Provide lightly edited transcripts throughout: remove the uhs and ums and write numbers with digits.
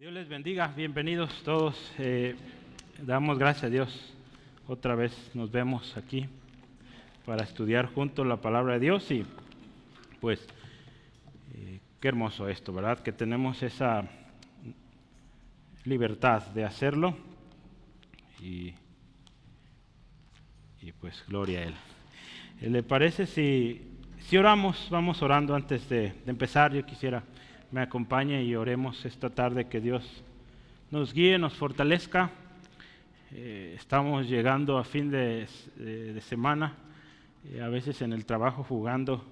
Dios les bendiga, bienvenidos todos. Damos gracias a Dios. Otra vez nos vemos aquí para estudiar juntos la palabra de Dios y pues qué hermoso esto, ¿verdad? Que tenemos esa libertad de hacerlo y pues gloria a Él. ¿Le parece si oramos? Vamos orando antes de empezar. Yo quisiera me acompañe y oremos esta tarde, que Dios nos guíe, nos fortalezca. Estamos llegando a fin de semana, a veces en el trabajo jugando.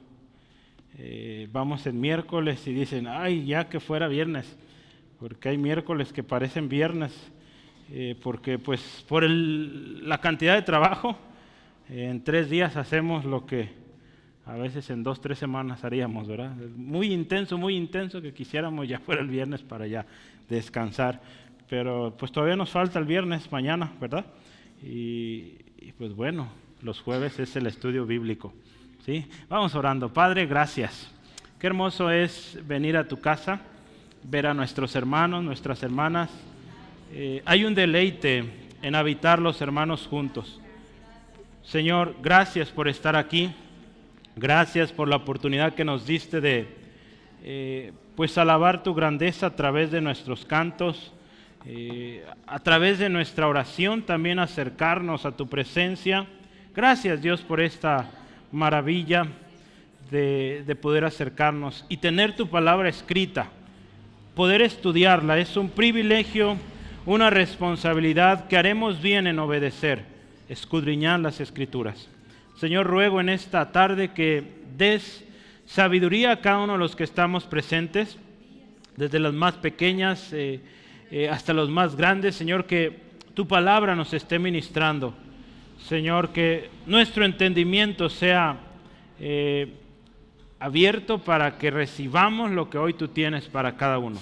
Vamos en miércoles y dicen, ay, ya que fuera viernes, porque hay miércoles que parecen viernes, porque pues por la cantidad de trabajo, en 3 días hacemos lo que a veces en 2, 3 semanas haríamos, ¿verdad? Muy intenso, que quisiéramos ya fuera el viernes para ya descansar. Pero pues todavía nos falta el viernes, mañana, ¿verdad? Y pues bueno, los jueves es el estudio bíblico, ¿sí? Vamos orando. Padre, gracias. Qué hermoso es venir a tu casa, ver a nuestros hermanos, nuestras hermanas. Hay un deleite en habitar los hermanos juntos. Señor, gracias por estar aquí. Gracias por la oportunidad que nos diste de pues alabar tu grandeza a través de nuestros cantos, a través de nuestra oración también acercarnos a tu presencia. Gracias, Dios, por esta maravilla de poder acercarnos y tener tu palabra escrita, poder estudiarla. Es un privilegio, una responsabilidad que haremos bien en obedecer, escudriñar las Escrituras. Señor, ruego en esta tarde que des sabiduría a cada uno de los que estamos presentes, desde las más pequeñas hasta los más grandes. Señor, que tu palabra nos esté ministrando. Señor, que nuestro entendimiento sea abierto para que recibamos lo que hoy tú tienes para cada uno.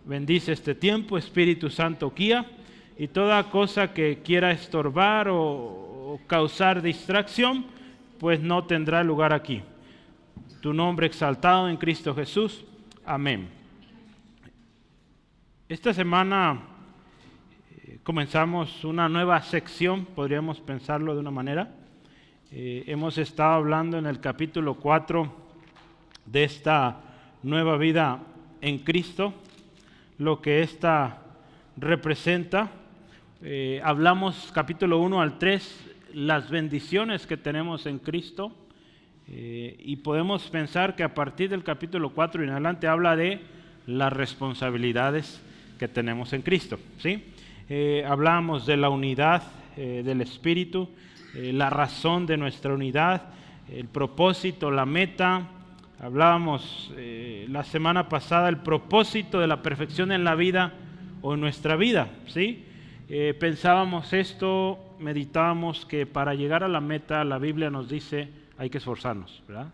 Bendice este tiempo, Espíritu Santo, guía, y toda cosa que quiera estorbar o causar distracción, pues no tendrá lugar aquí. Tu nombre exaltado en Cristo Jesús. Amén. Esta semana comenzamos una nueva sección, podríamos pensarlo de una manera. Hemos estado hablando en el capítulo 4 de esta nueva vida en Cristo, lo que esta representa. Hablamos capítulo 1 al 3, las bendiciones que tenemos en Cristo, y podemos pensar que a partir del capítulo 4 en adelante habla de las responsabilidades que tenemos en Cristo, ¿sí? Hablamos de la unidad del Espíritu, la razón de nuestra unidad, el propósito, la meta. Hablábamos la semana pasada el propósito de la perfección en la vida o en nuestra vida, ¿sí? Pensábamos esto, meditábamos que para llegar a la meta, la Biblia nos dice hay que esforzarnos, ¿verdad?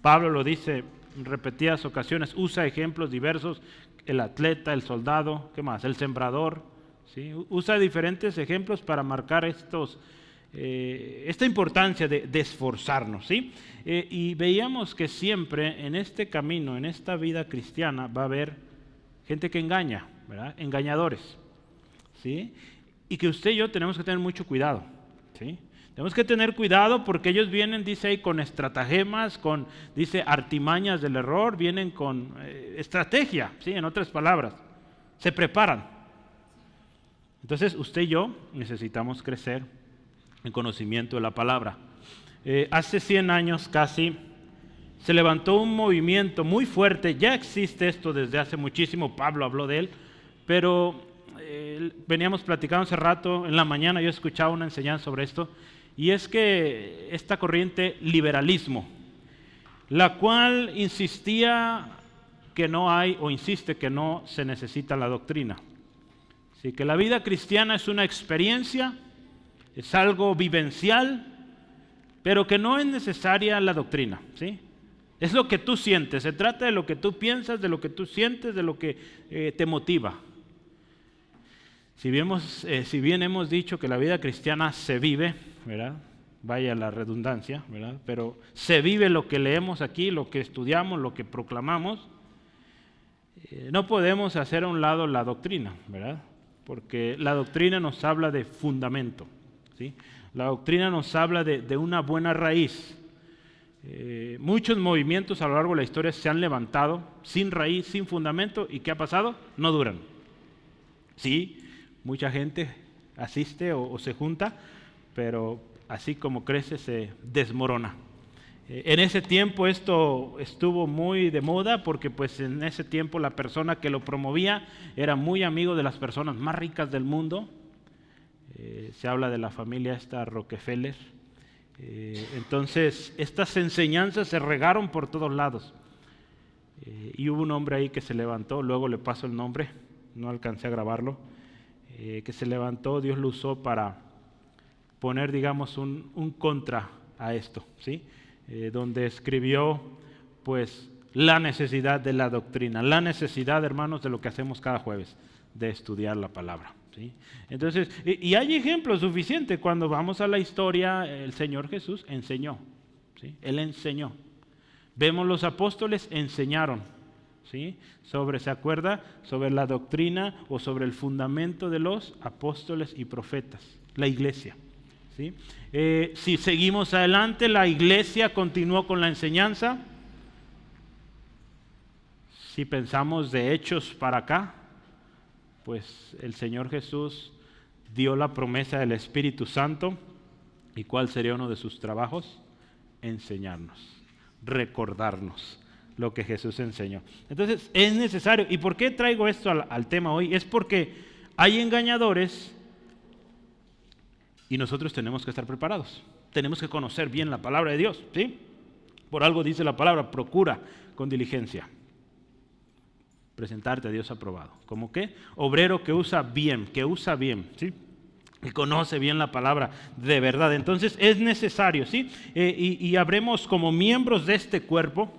Pablo lo dice en repetidas ocasiones, usa ejemplos diversos, el atleta, el soldado, ¿qué más? El sembrador, ¿sí? Usa diferentes ejemplos para marcar esta importancia de esforzarnos, ¿sí? Y veíamos que siempre en este camino, en esta vida cristiana, va a haber gente que engaña, ¿verdad? Engañadores, ¿sí? Y que usted y yo tenemos que tener mucho cuidado, ¿sí? Tenemos que tener cuidado porque ellos vienen, dice ahí, con estratagemas, dice, artimañas del error, vienen con estrategia, ¿sí? En otras palabras, se preparan. Entonces, usted y yo necesitamos crecer en conocimiento de la palabra. Hace 100 años casi se levantó un movimiento muy fuerte, ya existe esto desde hace muchísimo, Pablo habló de él, pero veníamos platicando hace rato, en la mañana yo escuchaba una enseñanza sobre esto, y es que esta corriente liberalismo, la cual insistía que no hay, o insiste que no se necesita la doctrina. Así que la vida cristiana es una experiencia, es algo vivencial, pero que no es necesaria la doctrina, ¿sí? Es lo que tú sientes, se trata de lo que tú piensas, de lo que tú sientes, de lo que te motiva. Si bien hemos dicho que la vida cristiana se vive, ¿verdad? Vaya la redundancia, ¿verdad? Pero se vive lo que leemos aquí, lo que estudiamos, lo que proclamamos. No podemos hacer a un lado la doctrina, ¿verdad? Porque la doctrina nos habla de fundamento, ¿sí? La doctrina nos habla de una buena raíz. Muchos movimientos a lo largo de la historia se han levantado sin raíz, sin fundamento, ¿y qué ha pasado? No duran. Sí, mucha gente asiste o se junta, pero así como crece se desmorona. En ese tiempo esto estuvo muy de moda porque pues en ese tiempo la persona que lo promovía era muy amigo de las personas más ricas del mundo. Se habla de la familia esta Rockefeller. Entonces estas enseñanzas se regaron por todos lados. Y hubo un hombre ahí que se levantó, luego le paso el nombre, no alcancé a grabarlo, que se levantó, Dios lo usó para poner, digamos, un contra a esto, ¿sí? Donde escribió pues la necesidad de la doctrina, la necesidad, hermanos, de lo que hacemos cada jueves, de estudiar la palabra, ¿sí? Entonces, y hay ejemplos suficientes. Cuando vamos a la historia, el Señor Jesús enseñó, ¿sí? Él enseñó. Vemos los apóstoles enseñaron, ¿sí? ¿Se acuerda? Sobre la doctrina o sobre el fundamento de los apóstoles y profetas, la iglesia. ¿Sí? Si seguimos adelante, la iglesia continuó con la enseñanza. Si pensamos de Hechos para acá, pues el Señor Jesús dio la promesa del Espíritu Santo. ¿Y cuál sería uno de sus trabajos? Enseñarnos, recordarnos lo que Jesús enseñó. Entonces es necesario. ¿Y por qué traigo esto al tema hoy? Es porque hay engañadores. Y nosotros tenemos que estar preparados. Tenemos que conocer bien la palabra de Dios, ¿sí? Por algo dice la palabra, procura con diligencia presentarte a Dios aprobado. ¿Cómo qué? Obrero que usa bien, ¿sí? Que conoce bien la palabra de verdad. Entonces es necesario, ¿sí? Y habremos como miembros de este cuerpo,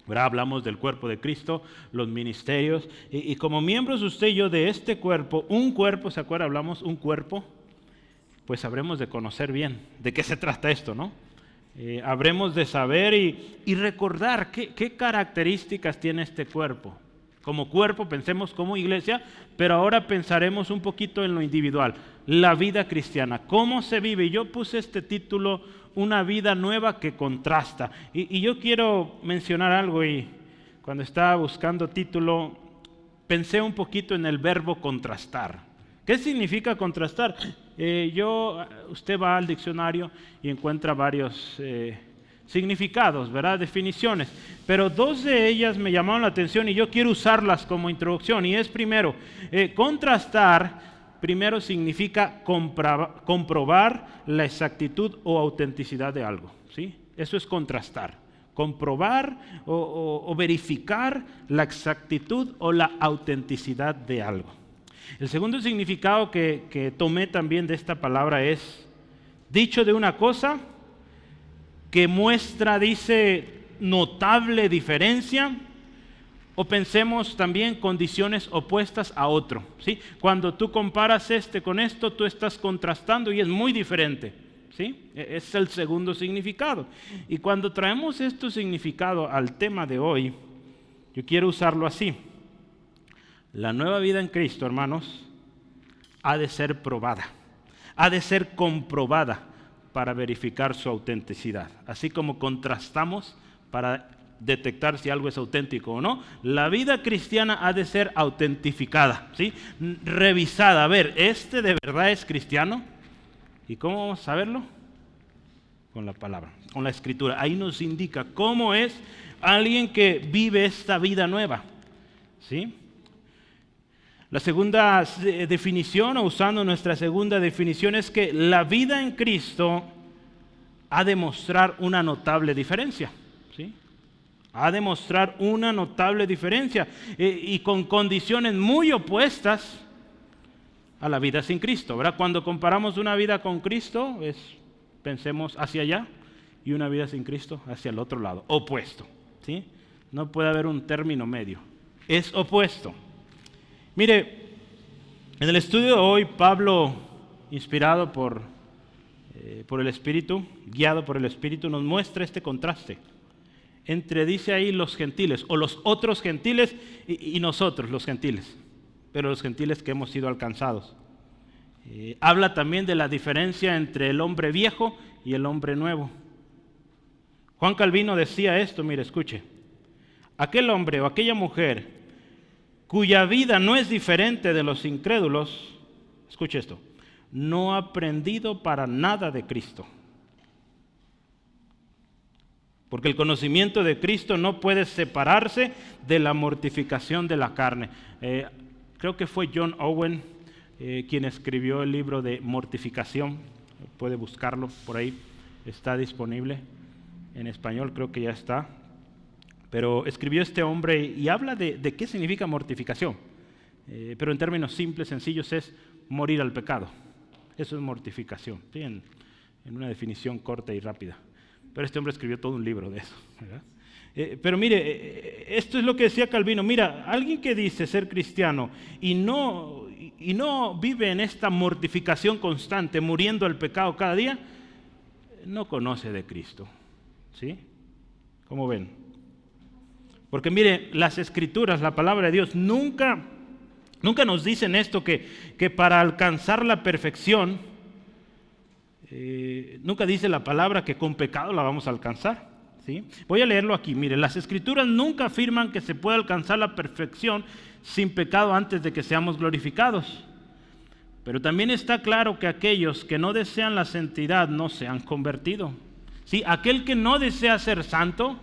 ¿verdad? Hablamos del cuerpo de Cristo, los ministerios, y como miembros usted y yo de este cuerpo, un cuerpo, ¿se acuerda? Hablamos un cuerpo. Pues habremos de conocer bien de qué se trata esto, ¿no? Habremos de saber y recordar qué características tiene este cuerpo. Como cuerpo pensemos como iglesia, pero ahora pensaremos un poquito en lo individual. La vida cristiana, ¿cómo se vive? Yo puse este título, una vida nueva que contrasta. Y yo quiero mencionar algo, y cuando estaba buscando título, pensé un poquito en el verbo contrastar. ¿Qué significa contrastar? Usted va al diccionario y encuentra varios significados, ¿verdad? Definiciones. Pero dos de ellas me llamaron la atención y yo quiero usarlas como introducción. Y es primero, contrastar, primero significa comprobar la exactitud o autenticidad de algo, ¿sí? Eso es contrastar. Comprobar o verificar la exactitud o la autenticidad de algo. El segundo significado que tomé también de esta palabra es dicho de una cosa que muestra, dice, notable diferencia, o pensemos también condiciones opuestas a otro, ¿sí? Cuando tú comparas con esto, tú estás contrastando y es muy diferente, ¿sí? Es el segundo significado. Y cuando traemos este significado al tema de hoy, yo quiero usarlo así. La nueva vida en Cristo, hermanos, ha de ser probada, ha de ser comprobada para verificar su autenticidad. Así como contrastamos para detectar si algo es auténtico o no, la vida cristiana ha de ser autentificada, ¿sí? Revisada. A ver, ¿este de verdad es cristiano? ¿Y cómo vamos a saberlo? Con la palabra, con la escritura. Ahí nos indica cómo es alguien que vive esta vida nueva, ¿sí? La segunda definición, o usando nuestra segunda definición, es que la vida en Cristo ha de mostrar una notable diferencia, ¿sí? Ha de mostrar una notable diferencia y con condiciones muy opuestas a la vida sin Cristo, ¿verdad? Cuando comparamos una vida con Cristo, pensemos hacia allá, y una vida sin Cristo hacia el otro lado, opuesto, ¿sí? No puede haber un término medio, es opuesto. Mire, en el estudio de hoy, Pablo, inspirado por el Espíritu, guiado por el Espíritu, nos muestra este contraste entre, dice ahí, los gentiles, o los otros gentiles y nosotros, los gentiles, pero los gentiles que hemos sido alcanzados. Habla también de la diferencia entre el hombre viejo y el hombre nuevo. Juan Calvino decía esto, mire, escuche. Aquel hombre o aquella mujer cuya vida no es diferente de los incrédulos, escuche esto, no ha aprendido para nada de Cristo. Porque el conocimiento de Cristo no puede separarse de la mortificación de la carne. Creo que fue John Owen quien escribió el libro de Mortificación. Puede buscarlo por ahí, está disponible en español, creo que ya está. Pero escribió este hombre y habla de qué significa mortificación. Pero en términos simples, sencillos, es morir al pecado. Eso es mortificación, ¿sí? En una definición corta y rápida. Pero este hombre escribió todo un libro de eso, ¿verdad? Pero mire, esto es lo que decía Calvino. Mira, alguien que dice ser cristiano y no vive en esta mortificación constante, muriendo al pecado cada día, no conoce de Cristo, ¿sí? ¿Cómo ven? Porque mire, las Escrituras, la palabra de Dios, nunca nos dicen esto, que para alcanzar la perfección, nunca dice la palabra que con pecado la vamos a alcanzar, ¿sí? Voy a leerlo aquí. Mire, las Escrituras nunca afirman que se puede alcanzar la perfección sin pecado antes de que seamos glorificados. Pero también está claro que aquellos que no desean la santidad no se han convertido, ¿sí? Aquel que no desea ser santo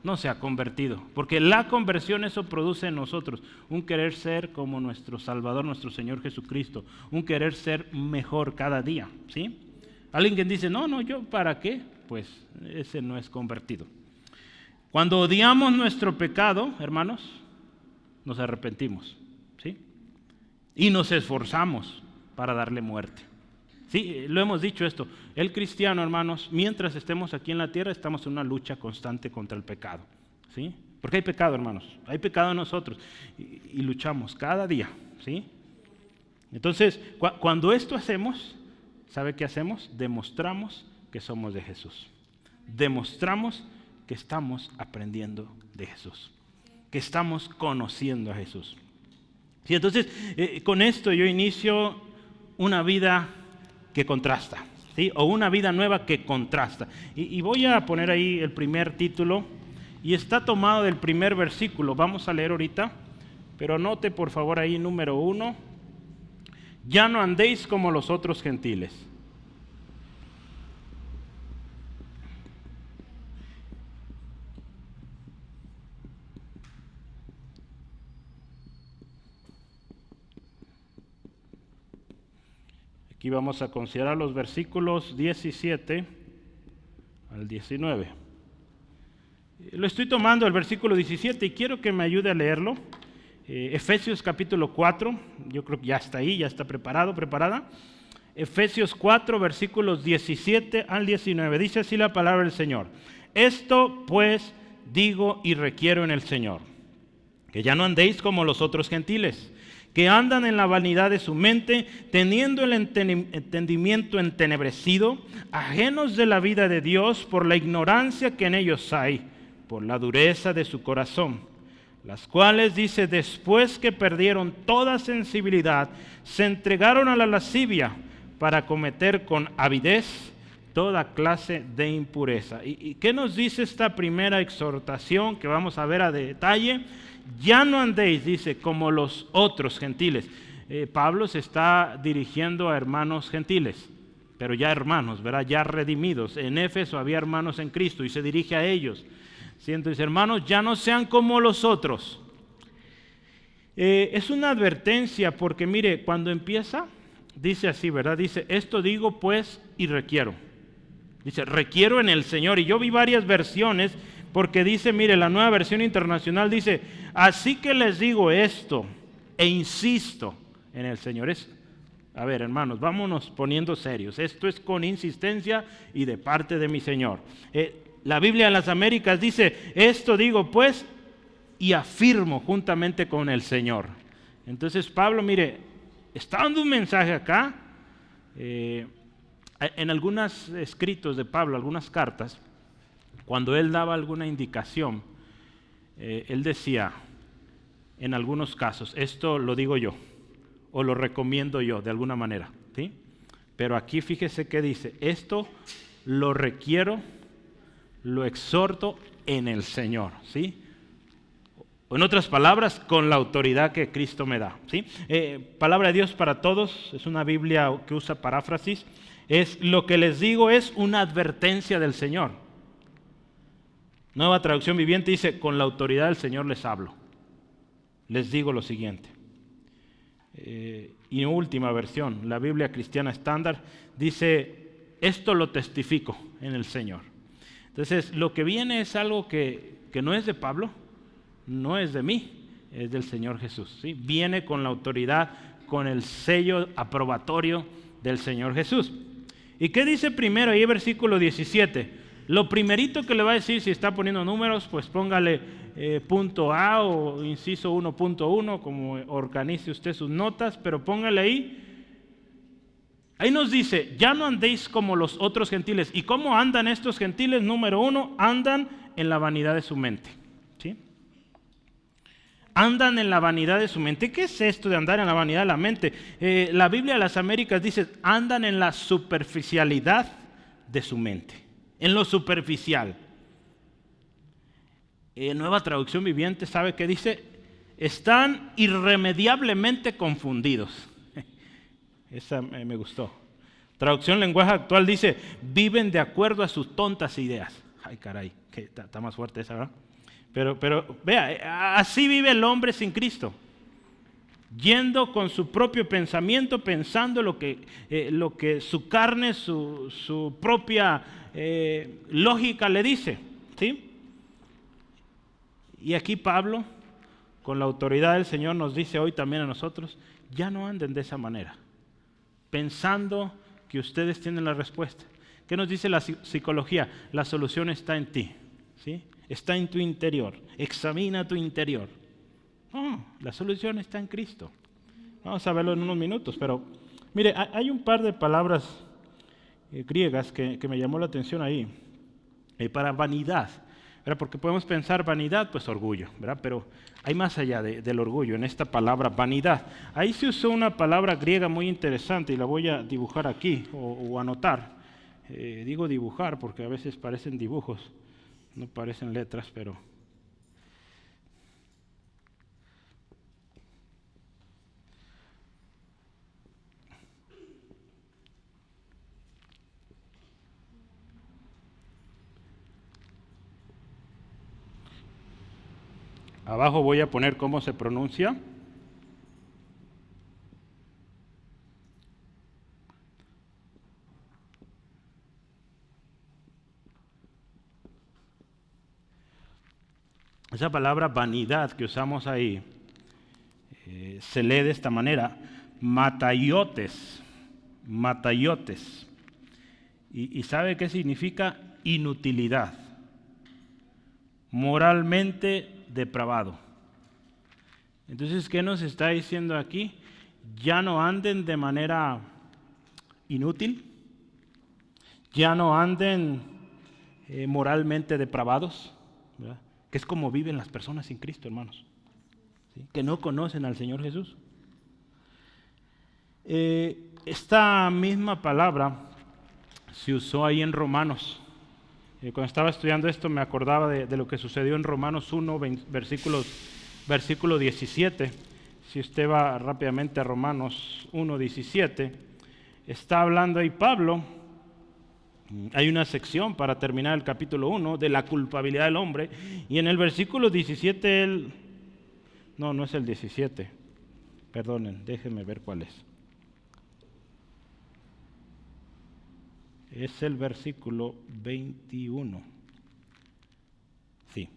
no se ha convertido, porque la conversión, eso produce en nosotros un querer ser como nuestro Salvador, nuestro Señor Jesucristo, un querer ser mejor cada día, ¿sí? Alguien que dice, no, ¿yo para qué? Pues ese no es convertido. Cuando odiamos nuestro pecado, hermanos, nos arrepentimos, ¿sí? Y nos esforzamos para darle muerte. Sí, lo hemos dicho esto. El cristiano, hermanos, mientras estemos aquí en la tierra, estamos en una lucha constante contra el pecado, ¿sí? Porque hay pecado, hermanos, hay pecado en nosotros y luchamos cada día, ¿sí? Entonces, cuando esto hacemos, ¿sabe qué hacemos? Demostramos que somos de Jesús. Demostramos que estamos aprendiendo de Jesús, que estamos conociendo a Jesús. Sí, entonces, con esto yo inicio una vida que contrasta, ¿sí? O una vida nueva que contrasta. Y voy a poner ahí el primer título, y está tomado del primer versículo. Vamos a leer ahorita, pero anote por favor ahí número 1. Ya no andéis como los otros gentiles. Aquí vamos a considerar los versículos 17 al 19. Lo estoy tomando el versículo 17 y quiero que me ayude a leerlo. Efesios capítulo 4, yo creo que ya está ahí, ya está preparada. Efesios 4, versículos 17 al 19. Dice así la palabra del Señor. Esto pues digo y requiero en el Señor, que ya no andéis como los otros gentiles, que andan en la vanidad de su mente, teniendo el entendimiento entenebrecido, ajenos de la vida de Dios por la ignorancia que en ellos hay, por la dureza de su corazón, las cuales, dice, después que perdieron toda sensibilidad, se entregaron a la lascivia para cometer con avidez toda clase de impureza. ¿Y qué nos dice esta primera exhortación que vamos a ver a detalle? Ya no andéis, dice, como los otros gentiles. Pablo se está dirigiendo a hermanos gentiles, pero ya hermanos, ¿verdad? Ya redimidos. En Éfeso había hermanos en Cristo y se dirige a ellos. ¿Sí? Entonces, hermanos, ya no sean como los otros. Es una advertencia porque, mire, cuando empieza, dice así, ¿verdad? Dice, esto digo pues y requiero. Dice, requiero en el Señor. Y yo vi varias versiones porque dice, mire, la Nueva Versión Internacional dice, así que les digo esto e insisto en el Señor. A ver, hermanos, vámonos poniendo serios. Esto es con insistencia y de parte de mi Señor. La Biblia de las Américas dice, esto digo pues y afirmo juntamente con el Señor. Entonces Pablo, mire, está dando un mensaje acá. En algunos escritos de Pablo, algunas cartas, cuando él daba alguna indicación, él decía, en algunos casos, esto lo digo yo, o lo recomiendo yo de alguna manera, ¿sí? Pero aquí fíjese que dice, esto lo requiero, lo exhorto en el Señor, ¿sí? O en otras palabras, con la autoridad que Cristo me da, ¿sí? Palabra de Dios para todos, es una Biblia que usa paráfrasis, es lo que les digo es una advertencia del Señor. Nueva Traducción Viviente dice, con la autoridad del Señor les hablo. Les digo lo siguiente. Y última versión, la Biblia Cristiana Estándar, dice, esto lo testifico en el Señor. Entonces, lo que viene es algo que no es de Pablo, no es de mí, es del Señor Jesús, ¿sí? Viene con la autoridad, con el sello aprobatorio del Señor Jesús. ¿Y qué dice primero ahí, versículo 17? Lo primerito que le va a decir, si está poniendo números, pues póngale punto A o inciso 1.1, como organice usted sus notas, pero póngale ahí. Ahí nos dice, ya no andéis como los otros gentiles. ¿Y cómo andan estos gentiles? Número 1, andan en la vanidad de su mente, ¿sí? Andan en la vanidad de su mente. ¿Qué es esto de andar en la vanidad de la mente? La Biblia de las Américas dice, andan en la superficialidad de su mente, en lo superficial. Nueva Traducción Viviente, ¿sabe qué dice? Están irremediablemente confundidos. Esa me gustó. Traducción Lenguaje Actual dice, viven de acuerdo a sus tontas ideas. Ay, caray, que está más fuerte esa, ¿verdad? Pero vea, así vive el hombre sin Cristo. Yendo con su propio pensamiento, pensando lo que su carne, su propia lógica le dice, ¿sí? Y aquí Pablo, con la autoridad del Señor, nos dice hoy también a nosotros, ya no anden de esa manera, pensando que ustedes tienen la respuesta. ¿Qué nos dice la psicología? La solución está en ti, ¿sí? Está en tu interior. Examina tu interior. La solución está en Cristo. Vamos a verlo en unos minutos, pero mire, hay un par de palabras griegas que me llamó la atención ahí, para vanidad, ¿verdad? Porque podemos pensar vanidad, pues orgullo, ¿verdad? Pero hay más allá del orgullo en esta palabra vanidad. Ahí se usó una palabra griega muy interesante y la voy a dibujar aquí o anotar. Digo dibujar porque a veces parecen dibujos, no parecen letras, pero... Abajo voy a poner cómo se pronuncia. Esa palabra vanidad que usamos ahí se lee de esta manera, mataiotes. ¿Y sabe qué significa? Inutilidad, moralmente depravado. Entonces, ¿qué nos está diciendo aquí? Ya no anden de manera inútil, ya no anden moralmente depravados, ¿verdad? Que es como viven las personas sin Cristo, hermanos, ¿sí? Que no conocen al Señor Jesús. Esta misma palabra se usó ahí en Romanos. Cuando estaba estudiando esto me acordaba de lo que sucedió en Romanos 1, versículo 17. Si usted va rápidamente a Romanos 1, 17, está hablando ahí Pablo. Hay una sección para terminar el capítulo 1 de la culpabilidad del hombre, y en el versículo 17 no es el 17, perdonen, déjenme ver cuál es. Es el versículo 21. Sí,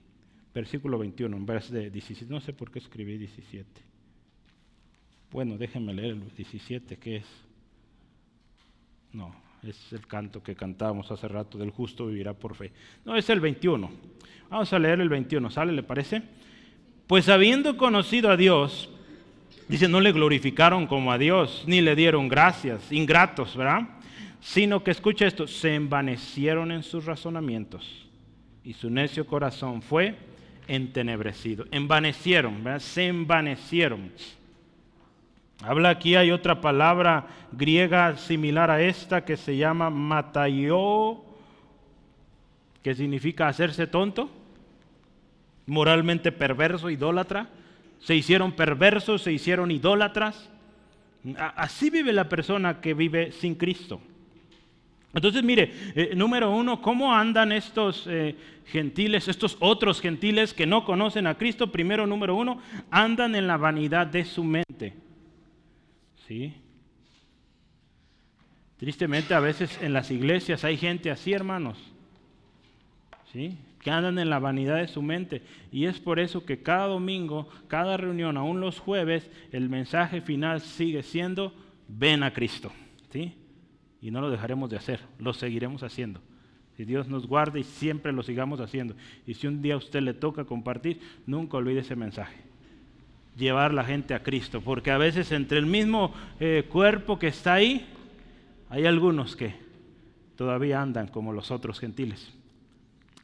versículo 21, en vez de 17. No sé por qué escribí 17. Bueno, déjenme leer el 17, que es... No, es el canto que cantábamos hace rato, del justo vivirá por fe. No, es el 21. Vamos a leer el 21, ¿sale? ¿Le parece? Pues habiendo conocido a Dios, dice, no le glorificaron como a Dios, ni le dieron gracias, ingratos, ¿verdad? Sino que, escucha esto, se envanecieron en sus razonamientos. y su necio corazón fue entenebrecido. Envanecieron, ¿verdad? Se envanecieron. Habla aquí, hay otra palabra griega similar a esta que se llama mataió, que significa hacerse tonto, moralmente perverso, idólatra. Se hicieron perversos, se hicieron idólatras. Así vive la persona que vive sin Cristo. Entonces, mire, número uno, ¿cómo andan estos gentiles, estos otros gentiles que no conocen a Cristo? Primero, número uno, andan en la vanidad de su mente. ¿Sí? Tristemente, a veces en las iglesias hay gente así, hermanos, ¿sí? Que andan en la vanidad de su mente. Y es por eso que cada domingo, cada reunión, aún los jueves, el mensaje final sigue siendo, ven a Cristo, ¿sí? Y no lo dejaremos de hacer, lo seguiremos haciendo. Si Dios nos guarda y siempre lo sigamos haciendo. Y si un día a usted le toca compartir, nunca olvide ese mensaje. Llevar la gente a Cristo, porque a veces entre el mismo cuerpo que está ahí, hay algunos que todavía andan como los otros gentiles.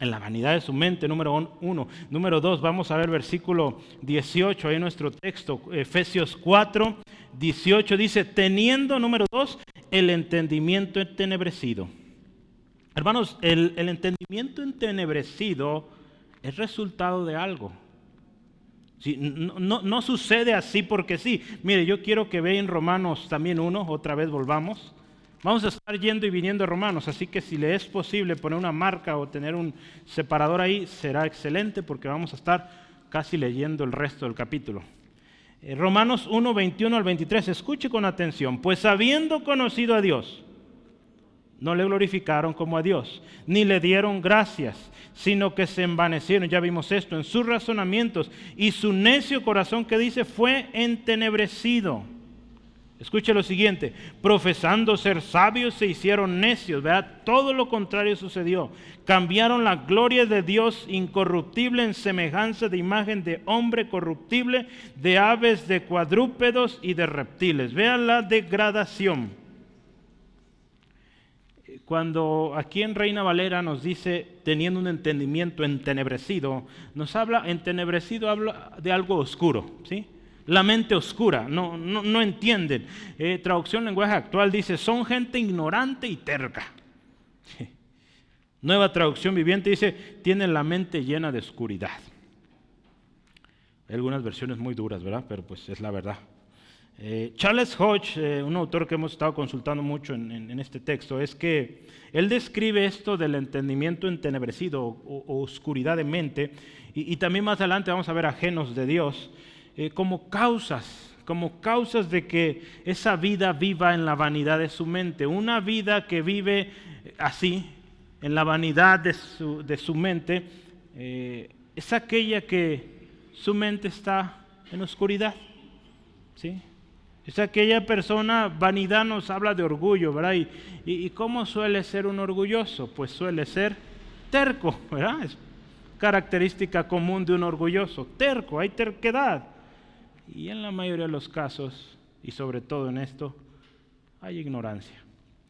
En la vanidad de su mente, número uno. Número dos, vamos a ver versículo 18, ahí en nuestro texto, Efesios 4, 18, dice, teniendo, número dos, el entendimiento entenebrecido. Hermanos, el entendimiento entenebrecido es resultado de algo. Sí, no sucede así porque sí. Mire, yo quiero que vean Romanos también 1, otra vez volvamos. Vamos a estar yendo y viniendo a Romanos, así que si le es posible poner una marca o tener un separador ahí, será excelente porque vamos a estar casi leyendo el resto del capítulo. Romanos 1, 21 al 23, escuche con atención. Pues habiendo conocido a Dios, no le glorificaron como a Dios, ni le dieron gracias, sino que se envanecieron, ya vimos esto, en sus razonamientos, y su necio corazón, que dice, fue entenebrecido. Escuche lo siguiente, profesando ser sabios se hicieron necios, ¿verdad? Todo lo contrario sucedió. Cambiaron la gloria de Dios incorruptible en semejanza de imagen de hombre corruptible, de aves, de cuadrúpedos y de reptiles. Vean la degradación. Cuando aquí en Reina Valera nos dice teniendo un entendimiento entenebrecido, nos habla, entenebrecido habla de algo oscuro, ¿sí? La mente oscura, no entienden. Traducción lenguaje actual dice, son gente ignorante y terca. Nueva traducción viviente dice, tienen la mente llena de oscuridad. Hay algunas versiones muy duras, ¿verdad? Pero pues es la verdad. Charles Hodge, un autor que hemos estado consultando mucho en este texto, es que él describe esto del entendimiento entenebrecido o oscuridad de mente, y también más adelante vamos a ver ajenos de Dios, como causas de que esa vida viva en la vanidad de su mente. Una vida que vive así, en la vanidad de su mente, es aquella que su mente está en oscuridad, ¿sí? Es aquella persona, vanidad nos habla de orgullo, ¿verdad? ¿Y cómo suele ser un orgulloso? Pues suele ser terco, ¿verdad? Es característica común de un orgulloso, terco, hay terquedad. Y en la mayoría de los casos, y sobre todo en esto, hay ignorancia,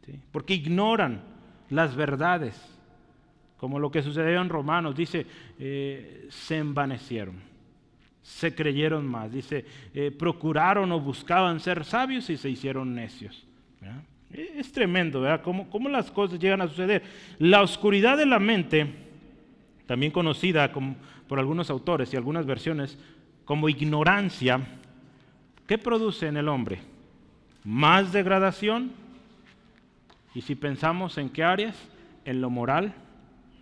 ¿sí? Porque ignoran las verdades, como lo que sucedió en Romanos, dice, se envanecieron, se creyeron más, dice, procuraron o buscaban ser sabios y se hicieron necios, ¿verdad? Es tremendo, ¿verdad? ¿Cómo las cosas llegan a suceder? La oscuridad de la mente, también conocida por algunos autores y algunas versiones, como ignorancia, ¿qué produce en el hombre? Más degradación. Y si pensamos en qué áreas, en lo moral,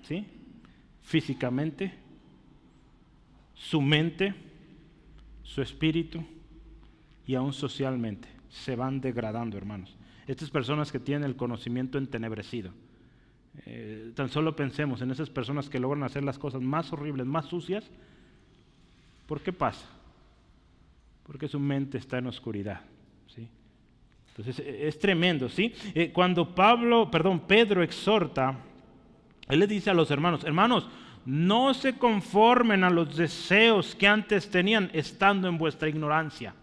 ¿sí? Físicamente, su mente, su espíritu y aún socialmente, se van degradando, hermanos. Estas personas que tienen el conocimiento entenebrecido, tan solo pensemos en esas personas que logran hacer las cosas más horribles, más sucias. ¿Por qué pasa? Porque su mente está en oscuridad, ¿sí? Entonces es tremendo, ¿sí? Cuando Pedro exhorta, él le dice a los hermanos, no se conformen a los deseos que antes tenían estando en vuestra ignorancia.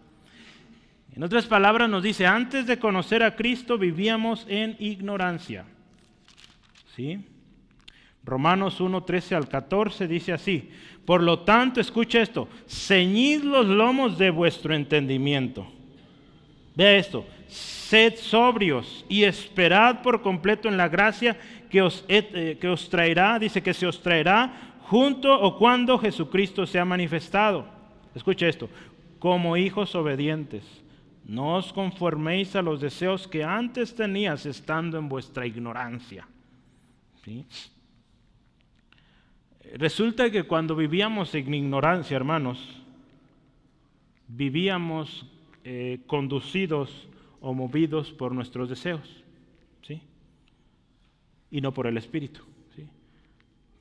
En otras palabras nos dice, antes de conocer a Cristo vivíamos en ignorancia, ¿sí? Romanos 1, 13 al 14 dice así: por lo tanto, escucha esto, ceñid los lomos de vuestro entendimiento. Vea esto: sed sobrios y esperad por completo en la gracia que os traerá, dice que se os traerá junto o cuando Jesucristo sea manifestado. Escucha esto: como hijos obedientes, no os conforméis a los deseos que antes tenías estando en vuestra ignorancia. ¿Sí? Resulta que cuando vivíamos en ignorancia, hermanos, vivíamos conducidos o movidos por nuestros deseos, ¿sí? Y no por el Espíritu, ¿sí?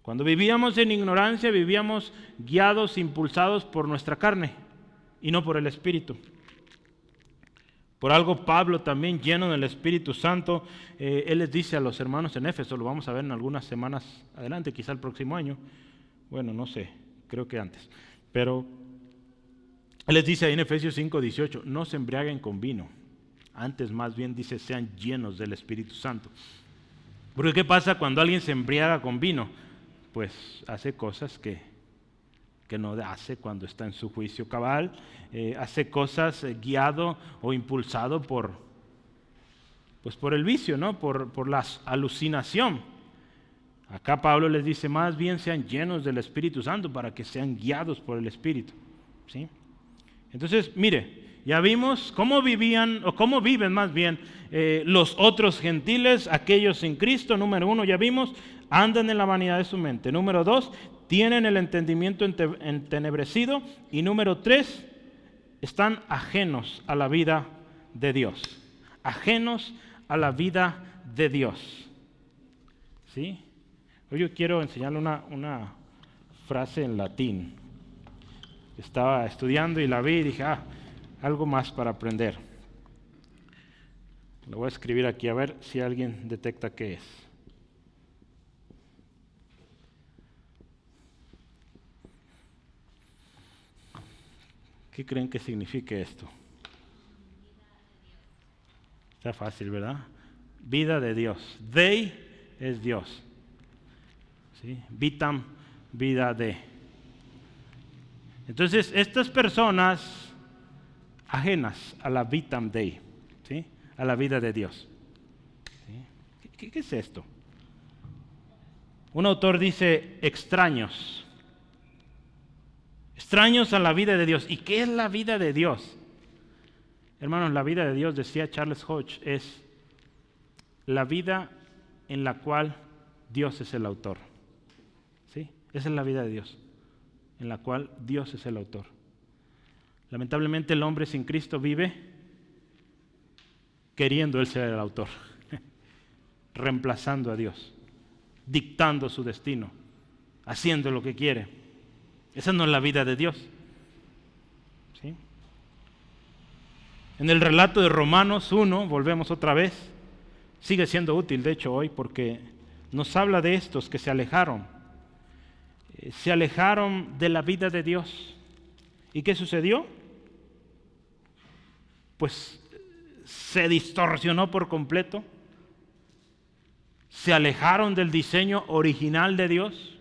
Cuando vivíamos en ignorancia, vivíamos guiados, impulsados por nuestra carne y no por el Espíritu. Por algo Pablo, también lleno del Espíritu Santo, él les dice a los hermanos en Éfeso, lo vamos a ver en algunas semanas adelante, quizá el próximo año, bueno, no sé, creo que antes, pero él les dice ahí en Efesios 5:18, no se embriaguen con vino, antes más bien dice sean llenos del Espíritu Santo. Porque ¿qué pasa cuando alguien se embriaga con vino? Pues hace cosas que no hace cuando está en su juicio cabal, hace cosas guiado o impulsado por el vicio, ¿no? por la alucinación. Acá Pablo les dice, más bien sean llenos del Espíritu Santo para que sean guiados por el Espíritu, ¿sí? Entonces, mire, ya vimos cómo vivían, o cómo viven más bien, los otros gentiles, aquellos sin Cristo. Número 1, ya vimos, andan en la vanidad de su mente. Número 2, tienen el entendimiento entenebrecido. Y número 3, están ajenos a la vida de Dios. Ajenos a la vida de Dios. ¿Sí? Hoy yo quiero enseñarle una frase en latín. Estaba estudiando y la vi y dije, algo más para aprender. Lo voy a escribir aquí a ver si alguien detecta qué es. ¿Qué creen que signifique esto? Está fácil, ¿verdad? Vida de Dios. Dei es Dios. ¿Sí? Vitam, vida de. Entonces, estas personas ajenas a la vitam Dei, ¿sí? A la vida de Dios. ¿Sí? ¿Qué es esto? Un autor dice extraños. Extraños a la vida de Dios. ¿Y qué es la vida de Dios? Hermanos, la vida de Dios, decía Charles Hodge, es la vida en la cual Dios es el autor. ¿Sí? Esa es la vida de Dios, en la cual Dios es el autor. Lamentablemente el hombre sin Cristo vive queriendo él ser el autor, reemplazando a Dios, dictando su destino, haciendo lo que quiere. Esa no es la vida de Dios. ¿Sí? En el relato de Romanos 1, volvemos otra vez, sigue siendo útil de hecho hoy porque nos habla de estos que se alejaron de la vida de Dios. ¿Y qué sucedió? Pues se distorsionó por completo, se alejaron del diseño original de Dios.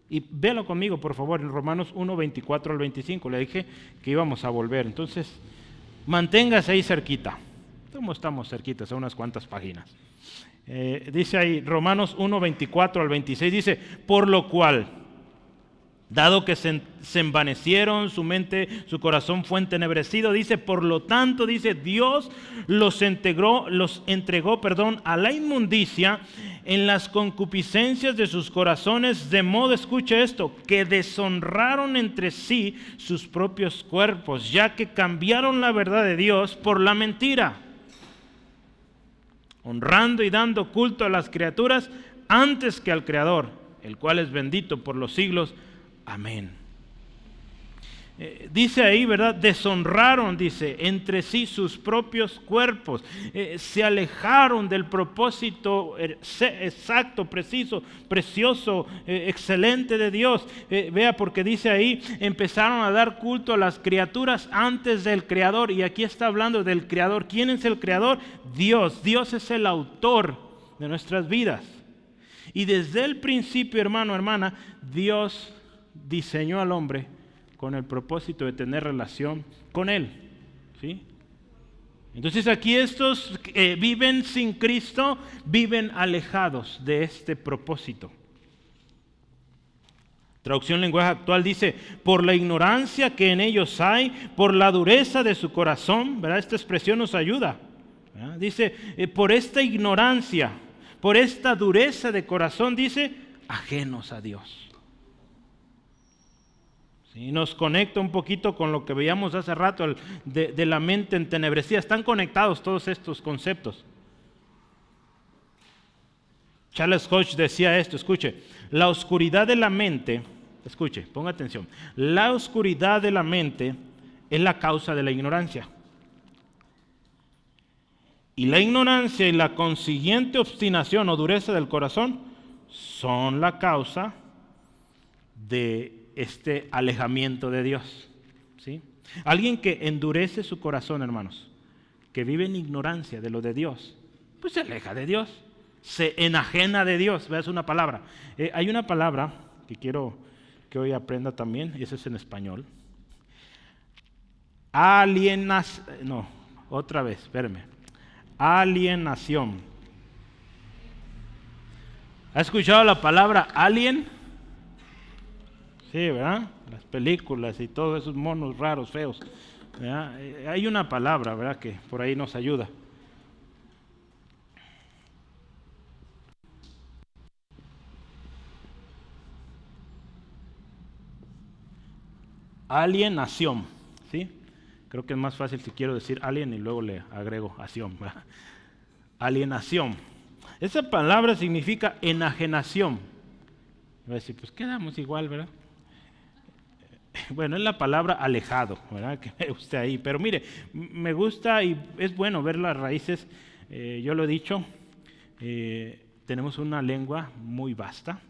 Y véalo conmigo, por favor, en Romanos 1, 24 al 25. Le dije que íbamos a volver. Entonces, manténgase ahí cerquita. ¿Cómo estamos cerquitas? A unas cuantas páginas. Dice ahí, Romanos 1, 24 al 26, dice, por lo cual, dado que se envanecieron, su mente, su corazón fue entenebrecido, dice, por lo tanto, dice, Dios los entregó, a la inmundicia en las concupiscencias de sus corazones, de modo, escuche esto, que deshonraron entre sí sus propios cuerpos, ya que cambiaron la verdad de Dios por la mentira, honrando y dando culto a las criaturas antes que al Creador, el cual es bendito por los siglos. Amén. Dice ahí, ¿verdad? Deshonraron, dice, entre sí sus propios cuerpos. Se alejaron del propósito exacto, preciso, precioso, excelente de Dios. Vea, porque dice ahí, empezaron a dar culto a las criaturas antes del Creador. Y aquí está hablando del Creador. ¿Quién es el Creador? Dios. Dios es el autor de nuestras vidas. Y desde el principio, hermano, hermana, Dios diseñó al hombre con el propósito de tener relación con Él, ¿sí? Entonces aquí estos viven sin Cristo, viven alejados de este propósito. Traducción lenguaje actual dice, por la ignorancia que en ellos hay, por la dureza de su corazón, ¿verdad? Esta expresión nos ayuda, ¿verdad? Dice, por esta ignorancia, por esta dureza de corazón, dice, ajenos a Dios. Sí, nos conecta un poquito con lo que veíamos hace rato de la mente entenebrecida. Están conectados todos estos conceptos. Charles Hodge decía esto, escuche, la oscuridad de la mente, escuche, ponga atención, la oscuridad de la mente es la causa de la ignorancia. Y la ignorancia y la consiguiente obstinación o dureza del corazón son la causa de este alejamiento de Dios, ¿sí? Alguien que endurece su corazón, hermanos, que vive en ignorancia de lo de Dios, pues se aleja de Dios, se enajena de Dios. Veas una palabra. Hay una palabra que quiero que hoy aprenda también, y esa es en español. Alienación. ¿Ha escuchado la palabra alien? Sí, ¿verdad? Las películas y todos esos monos raros, feos, ¿verdad? Hay una palabra, ¿verdad?, que por ahí nos ayuda. Alienación, ¿sí? Creo que es más fácil si quiero decir alien y luego le agrego acción, ¿verdad? Alienación. Esa palabra significa enajenación. Va a decir, pues quedamos igual, ¿verdad? Bueno, es la palabra alejado, ¿verdad?, que ve usted ahí. Pero mire, me gusta y es bueno ver las raíces. Yo lo he dicho, tenemos una lengua muy vasta,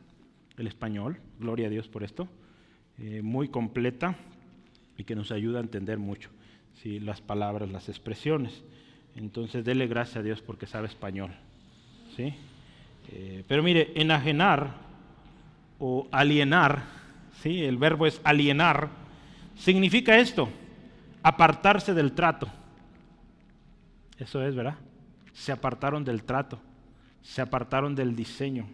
el español, gloria a Dios por esto, muy completa y que nos ayuda a entender mucho, ¿sí?, las palabras, las expresiones. Entonces, dele gracias a Dios porque sabe español, ¿sí? Pero mire, enajenar o alienar, ¿sí?, el verbo es alienar, significa esto, apartarse del trato. Eso es, ¿verdad? Se apartaron del trato, se apartaron del diseño,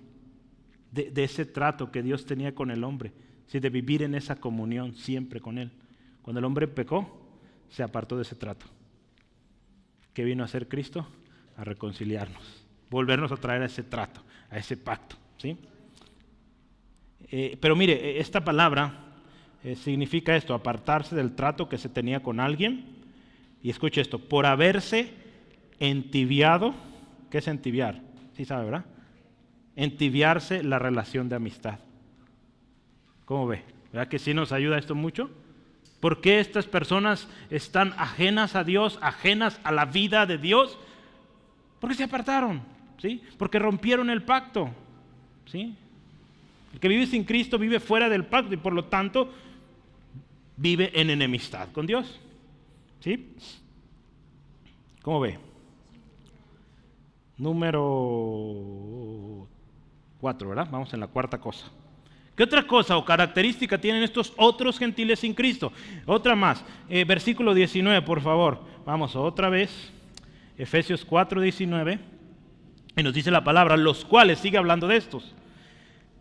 de ese trato que Dios tenía con el hombre, ¿sí?, de vivir en esa comunión siempre con Él. Cuando el hombre pecó, se apartó de ese trato. ¿Qué vino a hacer Cristo? A reconciliarnos, volvernos a traer a ese trato, a ese pacto, ¿sí? Pero mire, esta palabra significa esto, apartarse del trato que se tenía con alguien. Y escuche esto, por haberse entibiado. ¿Qué es entibiar? Sí sabe, ¿verdad? Entibiarse la relación de amistad. ¿Cómo ve? ¿Verdad que sí nos ayuda esto mucho? ¿Por qué estas personas están ajenas a Dios, ajenas a la vida de Dios? Porque se apartaron, ¿sí? Porque rompieron el pacto, ¿sí? El que vive sin Cristo vive fuera del pacto y por lo tanto vive en enemistad con Dios, ¿sí? ¿Cómo ve? Número 4, ¿verdad? Vamos en la cuarta cosa. ¿Qué otra cosa o característica tienen estos otros gentiles sin Cristo? Otra más, versículo 19, por favor. Vamos otra vez, Efesios 4, 19. Y nos dice la palabra, los cuales, sigue hablando de estos.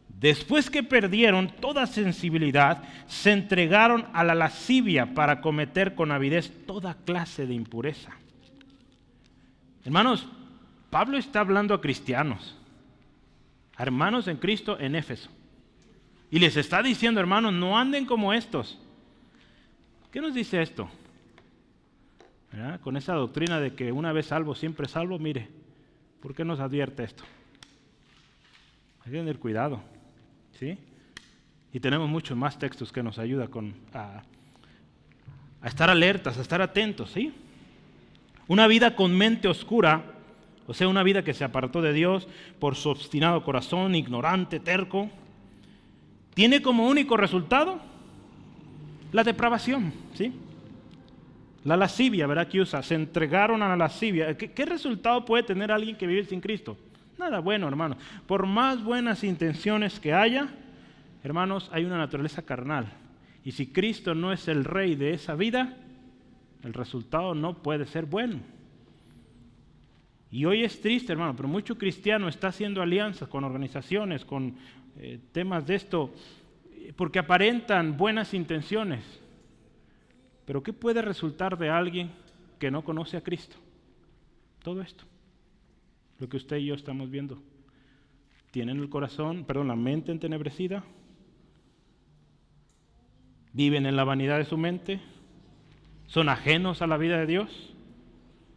Después que perdieron toda sensibilidad, se entregaron a la lascivia para cometer con avidez toda clase de impureza. Hermanos, Pablo está hablando a cristianos, a hermanos en Cristo en Éfeso. Y les está diciendo, hermanos, no anden como estos. ¿Qué nos dice esto? ¿Verdad? Con esa doctrina de que una vez salvo, siempre salvo, mire, ¿por qué nos advierte esto? Hay que tener cuidado, ¿sí? Y tenemos muchos más textos que nos ayudan a estar alertas, a estar atentos, ¿sí? Una vida con mente oscura, o sea, una vida que se apartó de Dios por su obstinado corazón, ignorante, terco, tiene como único resultado la depravación, ¿sí? La lascivia, ¿verdad? Que usa, se entregaron a la lascivia. ¿Qué resultado puede tener alguien que vive sin Cristo? Nada bueno, hermanos. Por más buenas intenciones que haya, hermanos, hay una naturaleza carnal. Y si Cristo no es el rey de esa vida, el resultado no puede ser bueno. Y hoy es triste, hermano, pero mucho cristiano está haciendo alianzas con organizaciones, con temas de esto, porque aparentan buenas intenciones. Pero ¿qué puede resultar de alguien que no conoce a Cristo? Todo esto, lo que usted y yo estamos viendo. Tienen el corazón, la mente entenebrecida, viven en la vanidad de su mente, son ajenos a la vida de Dios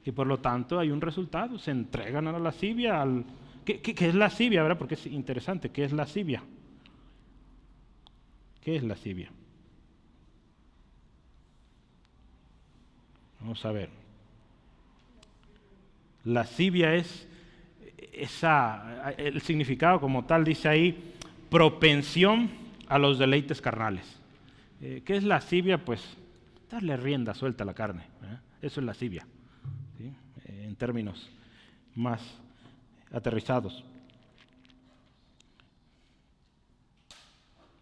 y por lo tanto hay un resultado, se entregan a la lascivia. ¿Qué es lascivia, verdad? Porque es interesante, ¿qué es lascivia? ¿Qué es lascivia? Vamos a ver. Lascivia es el significado como tal, dice ahí, propensión a los deleites carnales. ¿Qué es lascivia? Pues darle rienda suelta a la carne. Eso es lascivia, ¿sí? En términos más aterrizados.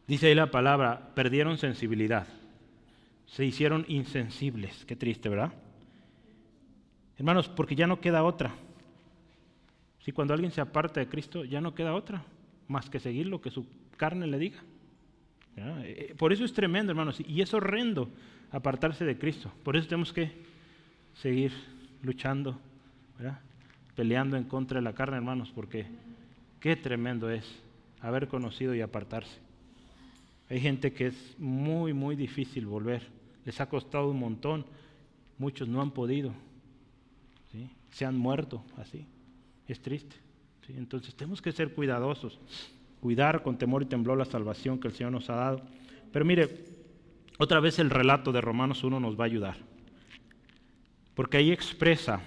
Dice ahí la palabra, perdieron sensibilidad, se hicieron insensibles. Qué triste, ¿verdad? Hermanos, porque ya no queda otra. Si cuando alguien se aparta de Cristo, ya no queda otra más que seguir lo que su carne le diga. ¿Ya? Por eso es tremendo, hermanos, y es horrendo apartarse de Cristo. Por eso tenemos que seguir luchando, ¿verdad? Peleando en contra de la carne, hermanos, porque qué tremendo es haber conocido y apartarse. Hay gente que es muy, muy difícil volver. Les ha costado un montón. Muchos no han podido. ¿Sí? Se han muerto así. Es triste. ¿Sí? Entonces tenemos que ser cuidadosos. Cuidar con temor y temblor la salvación que el Señor nos ha dado. Pero mire, otra vez el relato de Romanos 1 nos va a ayudar. Porque ahí expresa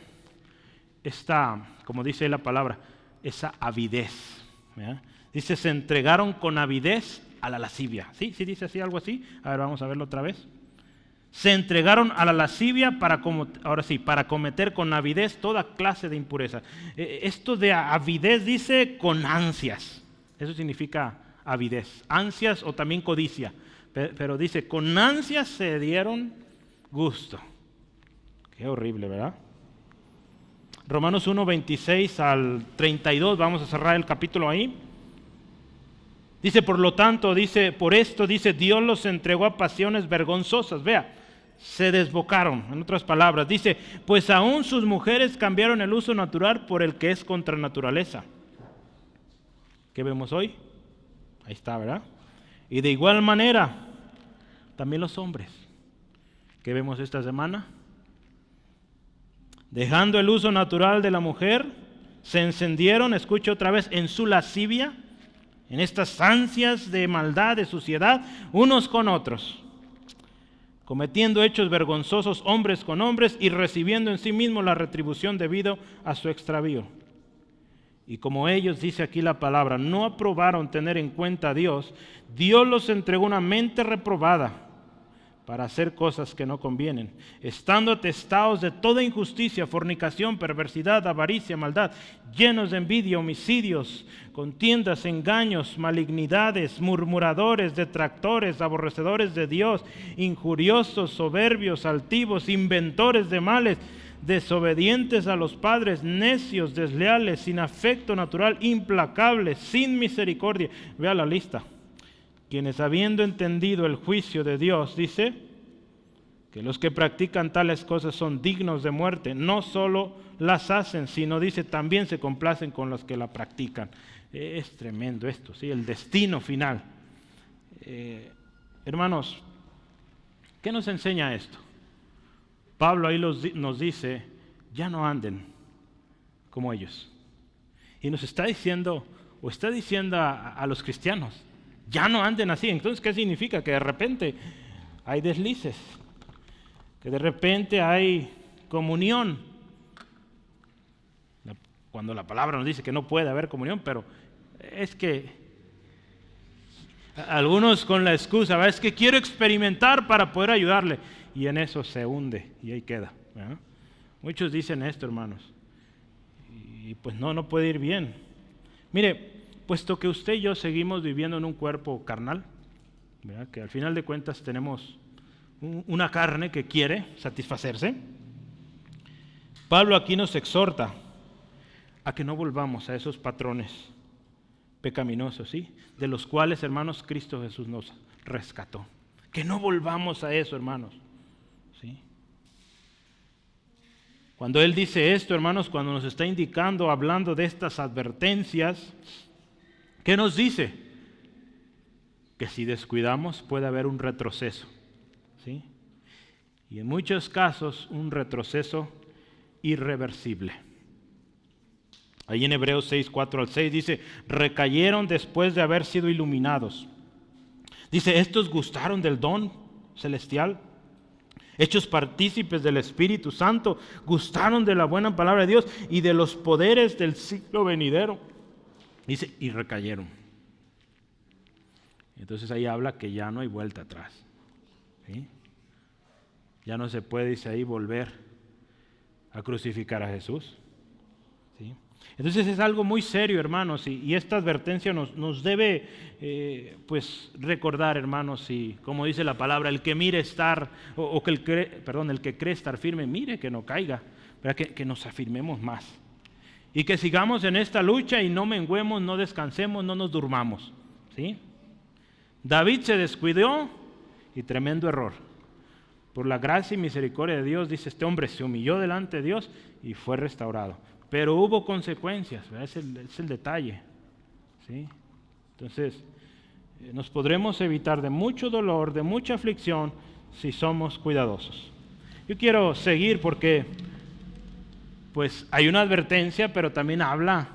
esta, como dice la palabra, esa avidez. ¿Verdad? Dice, se entregaron con avidez a la lascivia. ¿Sí? ¿Sí dice así, algo así? A ver, vamos a verlo otra vez. Se entregaron a la lascivia para cometer con avidez toda clase de impureza. Esto de avidez dice con ansias. Eso significa avidez. Ansias o también codicia. Pero dice, con ansias se dieron gusto. Qué horrible, ¿verdad? Romanos 1, 26 al 32, vamos a cerrar el capítulo ahí. Dice, por lo tanto, por esto, Dios los entregó a pasiones vergonzosas. Vea, se desbocaron, en otras palabras. Dice, pues aún sus mujeres cambiaron el uso natural por el que es contra naturaleza. ¿Qué vemos hoy? Ahí está, ¿verdad? Y de igual manera, también los hombres. ¿Qué vemos esta semana? Dejando el uso natural de la mujer, se encendieron, escuche otra vez, en su lascivia, en estas ansias de maldad, de suciedad, unos con otros, cometiendo hechos vergonzosos hombres con hombres y recibiendo en sí mismos la retribución debido a su extravío. Y como ellos, dice aquí la palabra, no aprobaron tener en cuenta a Dios, Dios los entregó una mente reprobada para hacer cosas que no convienen, estando atestados de toda injusticia, fornicación, perversidad, avaricia, maldad, llenos de envidia, homicidios, contiendas, engaños, malignidades, murmuradores, detractores, aborrecedores de Dios, injuriosos, soberbios, altivos, inventores de males, desobedientes a los padres, necios, desleales, sin afecto natural, implacables, sin misericordia. Vea la lista. Quienes habiendo entendido el juicio de Dios, dice, que los que practican tales cosas son dignos de muerte, no solo las hacen, sino dice, también se complacen con los que la practican. Es tremendo esto, ¿sí? El destino final. Hermanos, ¿qué nos enseña esto? Pablo ahí nos dice, ya no anden como ellos. Y nos está diciendo, o está diciendo a los cristianos, ya no anden así. Entonces, ¿qué significa? Que de repente hay deslices, que de repente hay comunión. Cuando la palabra nos dice que no puede haber comunión, pero es que algunos con la excusa, ¿verdad? Es que quiero experimentar para poder ayudarle. Y en eso se hunde y ahí queda, ¿verdad? Muchos dicen esto, hermanos. Y pues no puede ir bien. Mire, puesto que usted y yo seguimos viviendo en un cuerpo carnal, ¿verdad? Que al final de cuentas tenemos una carne que quiere satisfacerse, Pablo aquí nos exhorta a que no volvamos a esos patrones pecaminosos, ¿sí? De los cuales, hermanos, Cristo Jesús nos rescató. Que no volvamos a eso, hermanos, ¿sí? Cuando Él dice esto, hermanos, cuando nos está indicando, hablando de estas advertencias, ¿qué nos dice? Que si descuidamos puede haber un retroceso, ¿sí? Y en muchos casos un retroceso irreversible. Ahí en Hebreos 6, 4 al 6 dice, recayeron después de haber sido iluminados. Dice, estos gustaron del don celestial, hechos partícipes del Espíritu Santo, gustaron de la buena palabra de Dios y de los poderes del siglo venidero. Dice, y recayeron. Entonces ahí habla que ya no hay vuelta atrás, ¿sí? Ya no se puede, dice ahí, volver a crucificar a Jesús, ¿sí? Entonces es algo muy serio, hermanos, y esta advertencia nos debe pues recordar, hermanos, y como dice la palabra, el que mire estar, el que cree estar firme, mire que no caiga, que nos afirmemos más. Y que sigamos en esta lucha y no menguemos, no descansemos, no nos durmamos, ¿sí? David se descuidó y tremendo error. Por la gracia y misericordia de Dios, dice, este hombre se humilló delante de Dios y fue restaurado. Pero hubo consecuencias, es el detalle, ¿sí? Entonces, nos podremos evitar de mucho dolor, de mucha aflicción, si somos cuidadosos. Yo quiero seguir porque pues hay una advertencia, pero también habla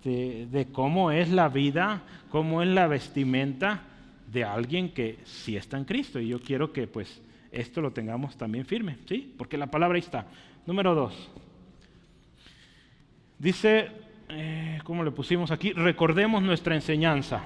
de cómo es la vida, cómo es la vestimenta de alguien que sí está en Cristo. Y yo quiero que pues esto lo tengamos también firme, ¿sí? Porque la palabra ahí está. Número 2. Dice, ¿cómo le pusimos aquí? Recordemos nuestra enseñanza.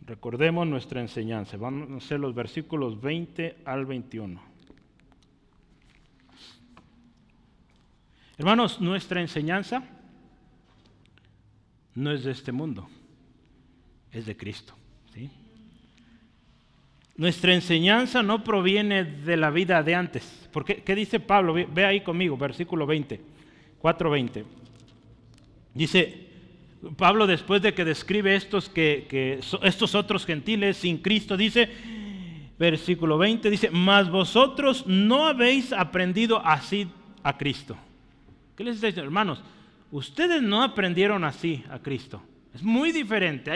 Recordemos nuestra enseñanza. Vamos a hacer los versículos 20 al 21. Hermanos, nuestra enseñanza no es de este mundo, es de Cristo, ¿sí? Nuestra enseñanza no proviene de la vida de antes. Porque, ¿qué dice Pablo? Ve ahí conmigo, versículo 20, 4:20. Dice Pablo, después de que describe estos otros gentiles sin Cristo, dice, versículo 20, dice, mas vosotros no habéis aprendido así a Cristo. ¿Qué les está diciendo, hermanos? Ustedes no aprendieron así a Cristo. Es muy diferente.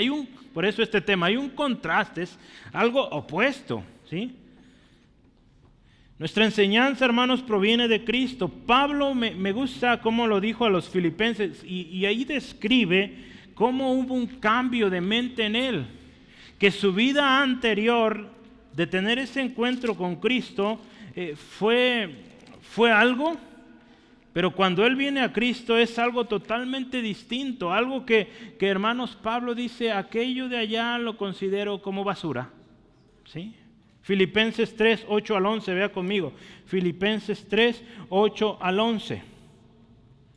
Por eso este tema, hay un contraste, es algo opuesto, ¿sí? Nuestra enseñanza, hermanos, proviene de Cristo. Pablo me gusta cómo lo dijo a los filipenses y ahí describe cómo hubo un cambio de mente en él. Que su vida anterior de tener ese encuentro con Cristo fue algo, pero cuando él viene a Cristo es algo totalmente distinto, algo que hermanos, Pablo dice, aquello de allá lo considero como basura, ¿sí? Filipenses 3, 8 al 11, vea conmigo, Filipenses 3, 8 al 11.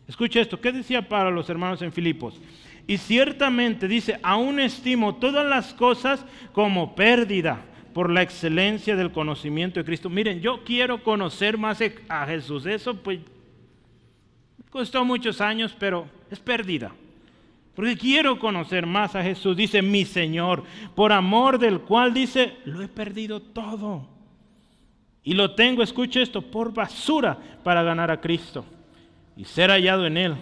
Escucha esto, ¿qué decía Pablo a los hermanos en Filipos? Y ciertamente dice, aún estimo todas las cosas como pérdida por la excelencia del conocimiento de Cristo. Miren, yo quiero conocer más a Jesús, eso pues costó muchos años, pero es pérdida. Porque quiero conocer más a Jesús, dice mi Señor, por amor del cual dice, lo he perdido todo. Y lo tengo, escuche esto, por basura para ganar a Cristo y ser hallado en Él,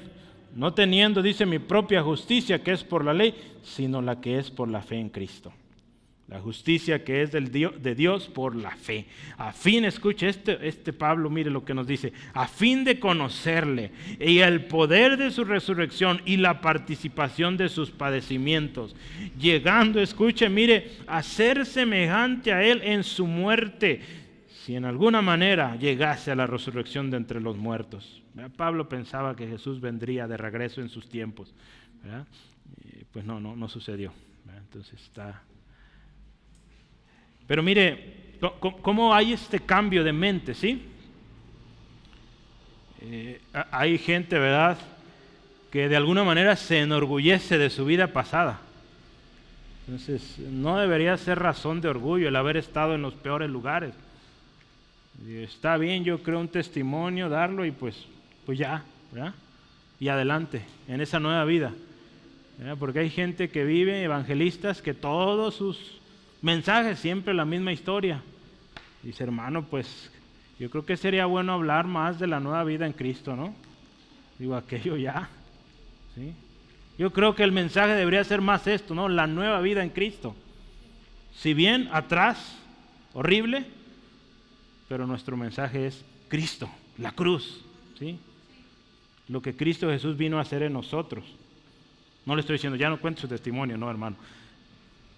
no teniendo, dice, mi propia justicia que es por la ley, sino la que es por la fe en Cristo. La justicia que es de Dios por la fe. A fin, escuche, este Pablo, mire lo que nos dice, a fin de conocerle y el poder de su resurrección y la participación de sus padecimientos, llegando, escuche, mire, a ser semejante a él en su muerte, si en alguna manera llegase a la resurrección de entre los muertos. Pablo pensaba que Jesús vendría de regreso en sus tiempos, ¿verdad? Pues no sucedió, ¿verdad? Entonces está... Pero mire, ¿cómo hay este cambio de mente, sí? Hay gente, ¿verdad?, que de alguna manera se enorgullece de su vida pasada. Entonces, no debería ser razón de orgullo el haber estado en los peores lugares. Está bien, yo creo un testimonio, darlo y pues ya, ¿verdad? Y adelante, en esa nueva vida, ¿verdad? Porque hay gente que vive, evangelistas, que todos sus mensajes siempre la misma historia. Dice, hermano, pues yo creo que sería bueno hablar más de la nueva vida en Cristo, ¿no? Digo, aquello ya, ¿sí? Yo creo que el mensaje debería ser más esto, ¿no? La nueva vida en Cristo. Si bien atrás, horrible, pero nuestro mensaje es Cristo, la cruz, ¿sí? Lo que Cristo Jesús vino a hacer en nosotros. No le estoy diciendo, ya no cuente su testimonio, no, hermano.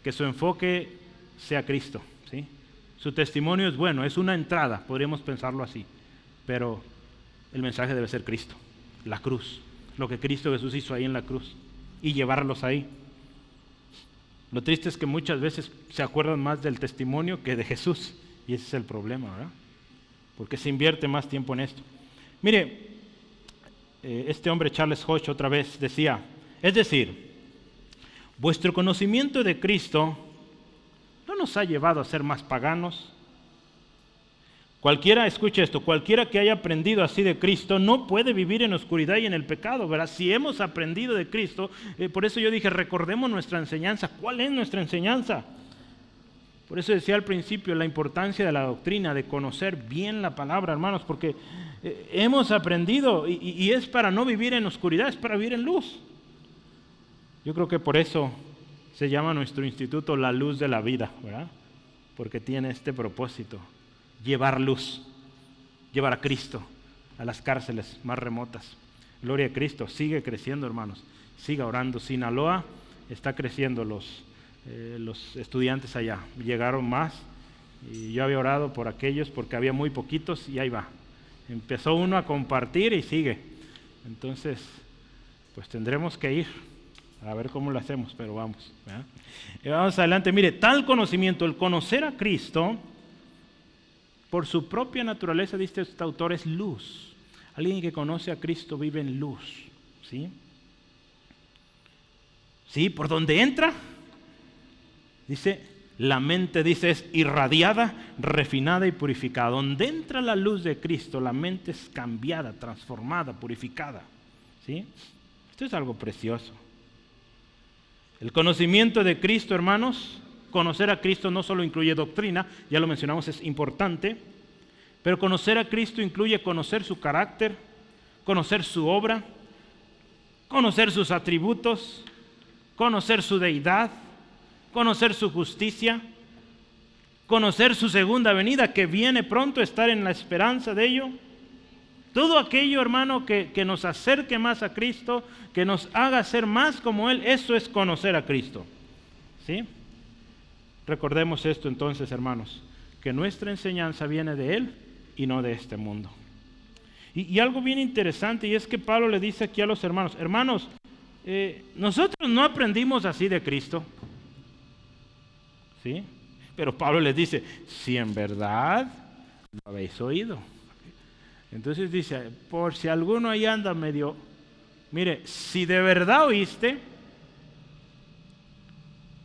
Que su enfoque sea Cristo, ¿sí? Su testimonio es bueno, es una entrada, podríamos pensarlo así, pero el mensaje debe ser Cristo, la cruz, lo que Cristo Jesús hizo ahí en la cruz y llevarlos ahí. Lo triste es que muchas veces se acuerdan más del testimonio que de Jesús, y ese es el problema, ¿verdad? Porque se invierte más tiempo en esto. Mire, este hombre Charles Hodge otra vez decía, es decir, vuestro conocimiento de Cristo no nos ha llevado a ser más paganos. Cualquiera, escuche esto, cualquiera que haya aprendido así de Cristo no puede vivir en oscuridad y en el pecado, ¿verdad? Si hemos aprendido de Cristo, por eso yo dije, recordemos nuestra enseñanza. ¿Cuál es nuestra enseñanza? Por eso decía al principio la importancia de la doctrina, de conocer bien la palabra, hermanos, porque hemos aprendido y es para no vivir en oscuridad, es para vivir en luz. Yo creo que por eso se llama nuestro instituto La Luz de la Vida, ¿verdad? Porque tiene este propósito, llevar luz, llevar a Cristo a las cárceles más remotas. Gloria a Cristo, sigue creciendo, hermanos, siga orando. Sinaloa está creciendo los estudiantes allá, llegaron más y yo había orado por aquellos porque había muy poquitos y ahí va. Empezó uno a compartir y sigue. Entonces, pues tendremos que ir a ver cómo lo hacemos, pero vamos, ¿verdad? Y vamos adelante. Mire, tal conocimiento, el conocer a Cristo, por su propia naturaleza, dice este autor, es luz. Alguien que conoce a Cristo vive en luz, ¿sí? ¿Sí? ¿Por dónde entra? Dice, la mente, dice, es irradiada, refinada y purificada. Donde entra la luz de Cristo, la mente es cambiada, transformada, purificada, ¿sí? Esto es algo precioso. El conocimiento de Cristo, hermanos, conocer a Cristo no solo incluye doctrina, ya lo mencionamos, es importante, pero conocer a Cristo incluye conocer su carácter, conocer su obra, conocer sus atributos, conocer su deidad, conocer su justicia, conocer su segunda venida que viene pronto, estar en la esperanza de ello. Todo aquello, hermano, que nos acerque más a Cristo, que nos haga ser más como Él, eso es conocer a Cristo, ¿sí? Recordemos esto entonces, hermanos, que nuestra enseñanza viene de Él y no de este mundo. Y algo bien interesante, y es que Pablo le dice aquí a los hermanos, nosotros no aprendimos así de Cristo, ¿sí? Pero Pablo les dice, si en verdad lo habéis oído. Entonces dice, por si alguno ahí anda medio, mire, si de verdad oíste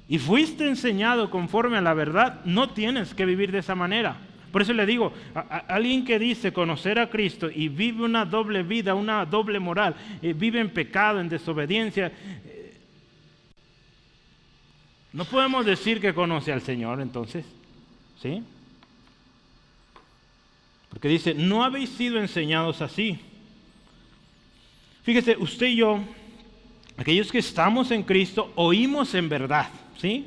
y fuiste enseñado conforme a la verdad, no tienes que vivir de esa manera. Por eso le digo, a alguien que dice conocer a Cristo y vive una doble vida, una doble moral, vive en pecado, en desobediencia, no podemos decir que conoce al Señor entonces, ¿sí? Porque dice, no habéis sido enseñados así. Fíjese, usted y yo, aquellos que estamos en Cristo, oímos en verdad, ¿sí?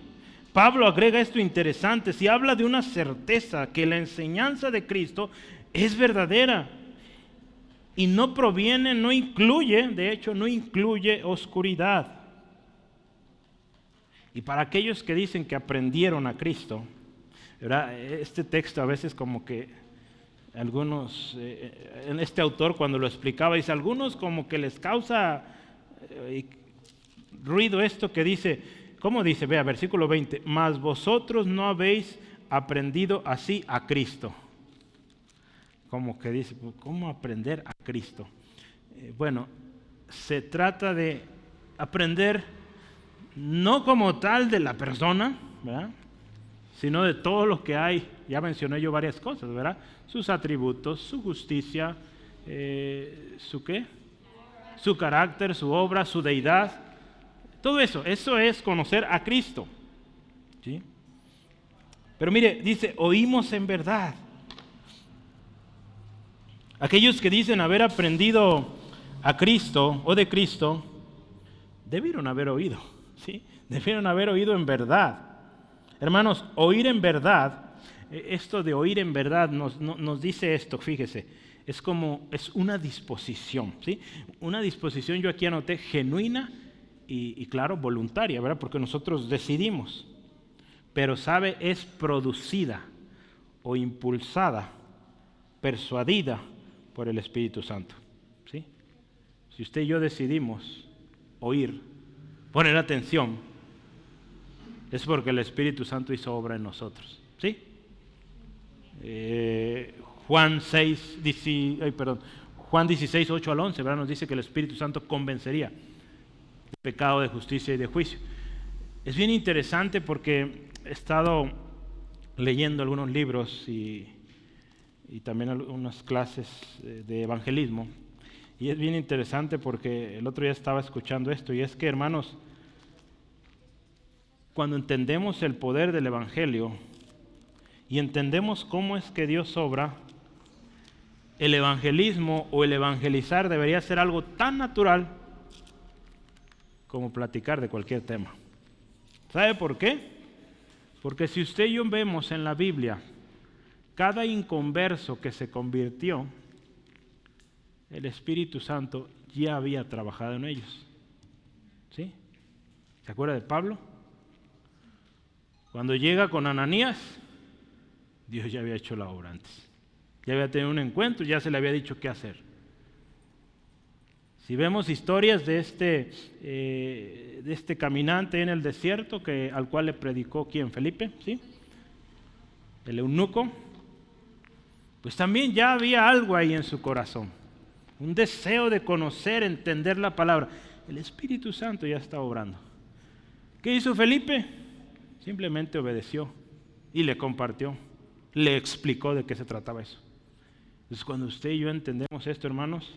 Pablo agrega esto interesante, si habla de una certeza que la enseñanza de Cristo es verdadera y no proviene, no incluye, de hecho no incluye oscuridad. Y para aquellos que dicen que aprendieron a Cristo, ¿verdad? Este texto a veces como que Algunos, en este autor cuando lo explicaba, dice, algunos como que les causa ruido esto que dice, ¿cómo dice? Vea, versículo 20, mas vosotros no habéis aprendido así a Cristo. Como que dice, ¿cómo aprender a Cristo? Bueno, se trata de aprender no como tal de la persona, ¿verdad?, sino de todo lo que hay. Ya mencioné yo varias cosas, ¿verdad? Sus atributos, su justicia, ¿su qué? Su carácter, su obra, su deidad. Todo eso es conocer a Cristo, ¿sí? Pero mire, dice, oímos en verdad. Aquellos que dicen haber aprendido a Cristo o de Cristo, debieron haber oído, ¿sí? Debieron haber oído en verdad. Hermanos, oír en verdad, esto de oír en verdad nos dice esto, fíjese, es una disposición, ¿sí? Una disposición, yo aquí anoté, genuina y claro, voluntaria, ¿verdad? Porque nosotros decidimos, pero sabe, es producida o impulsada, persuadida por el Espíritu Santo, ¿sí? Si usted y yo decidimos oír, poner atención, es porque el Espíritu Santo hizo obra en nosotros, ¿sí? Juan 16, 8 al 11, ¿verdad? Nos dice que el Espíritu Santo convencería de pecado, de justicia y de juicio. Es bien interesante porque he estado leyendo algunos libros y también algunas clases de evangelismo, y es bien interesante porque el otro día estaba escuchando esto, y es que, hermanos, cuando entendemos el poder del Evangelio y entendemos cómo es que Dios obra, el evangelismo o el evangelizar debería ser algo tan natural como platicar de cualquier tema. ¿Sabe por qué? Porque si usted y yo vemos en la Biblia cada inconverso que se convirtió, el Espíritu Santo ya había trabajado en ellos, ¿sí? ¿Se acuerda de Pablo? Cuando llega con Ananías, Dios ya había hecho la obra antes. Ya había tenido un encuentro, ya se le había dicho qué hacer. Si vemos historias de este caminante en el desierto al cual le predicó ¿quién? Felipe, ¿sí? El eunuco, pues también ya había algo ahí en su corazón, un deseo de conocer, entender la palabra. El Espíritu Santo ya está obrando. ¿Qué hizo Felipe? Simplemente obedeció y le compartió, le explicó de qué se trataba eso. Entonces, cuando usted y yo entendemos esto, hermanos,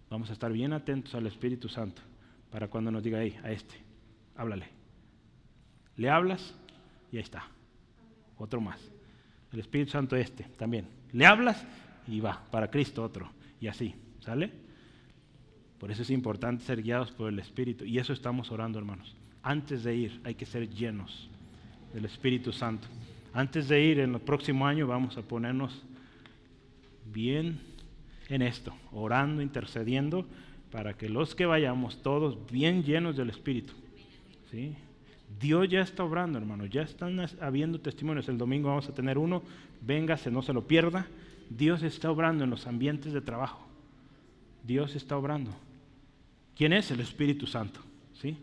vamos a estar bien atentos al Espíritu Santo para cuando nos diga, hey, a háblale. Le hablas y ahí está. Otro más. El Espíritu Santo también. Le hablas y va, para Cristo otro. Y así, ¿sale? Por eso es importante ser guiados por el Espíritu. Y eso estamos orando, hermanos. Antes de ir hay que ser llenos del Espíritu Santo. Antes de ir en el próximo año vamos a ponernos bien en esto, orando, intercediendo, para que los que vayamos todos bien llenos del Espíritu, ¿sí? Dios ya está obrando, hermanos, ya están habiendo testimonios. El domingo vamos a tener uno, véngase, no se lo pierda. Dios está obrando en los ambientes de trabajo. Dios está obrando. ¿Quién es? El Espíritu Santo, ¿sí?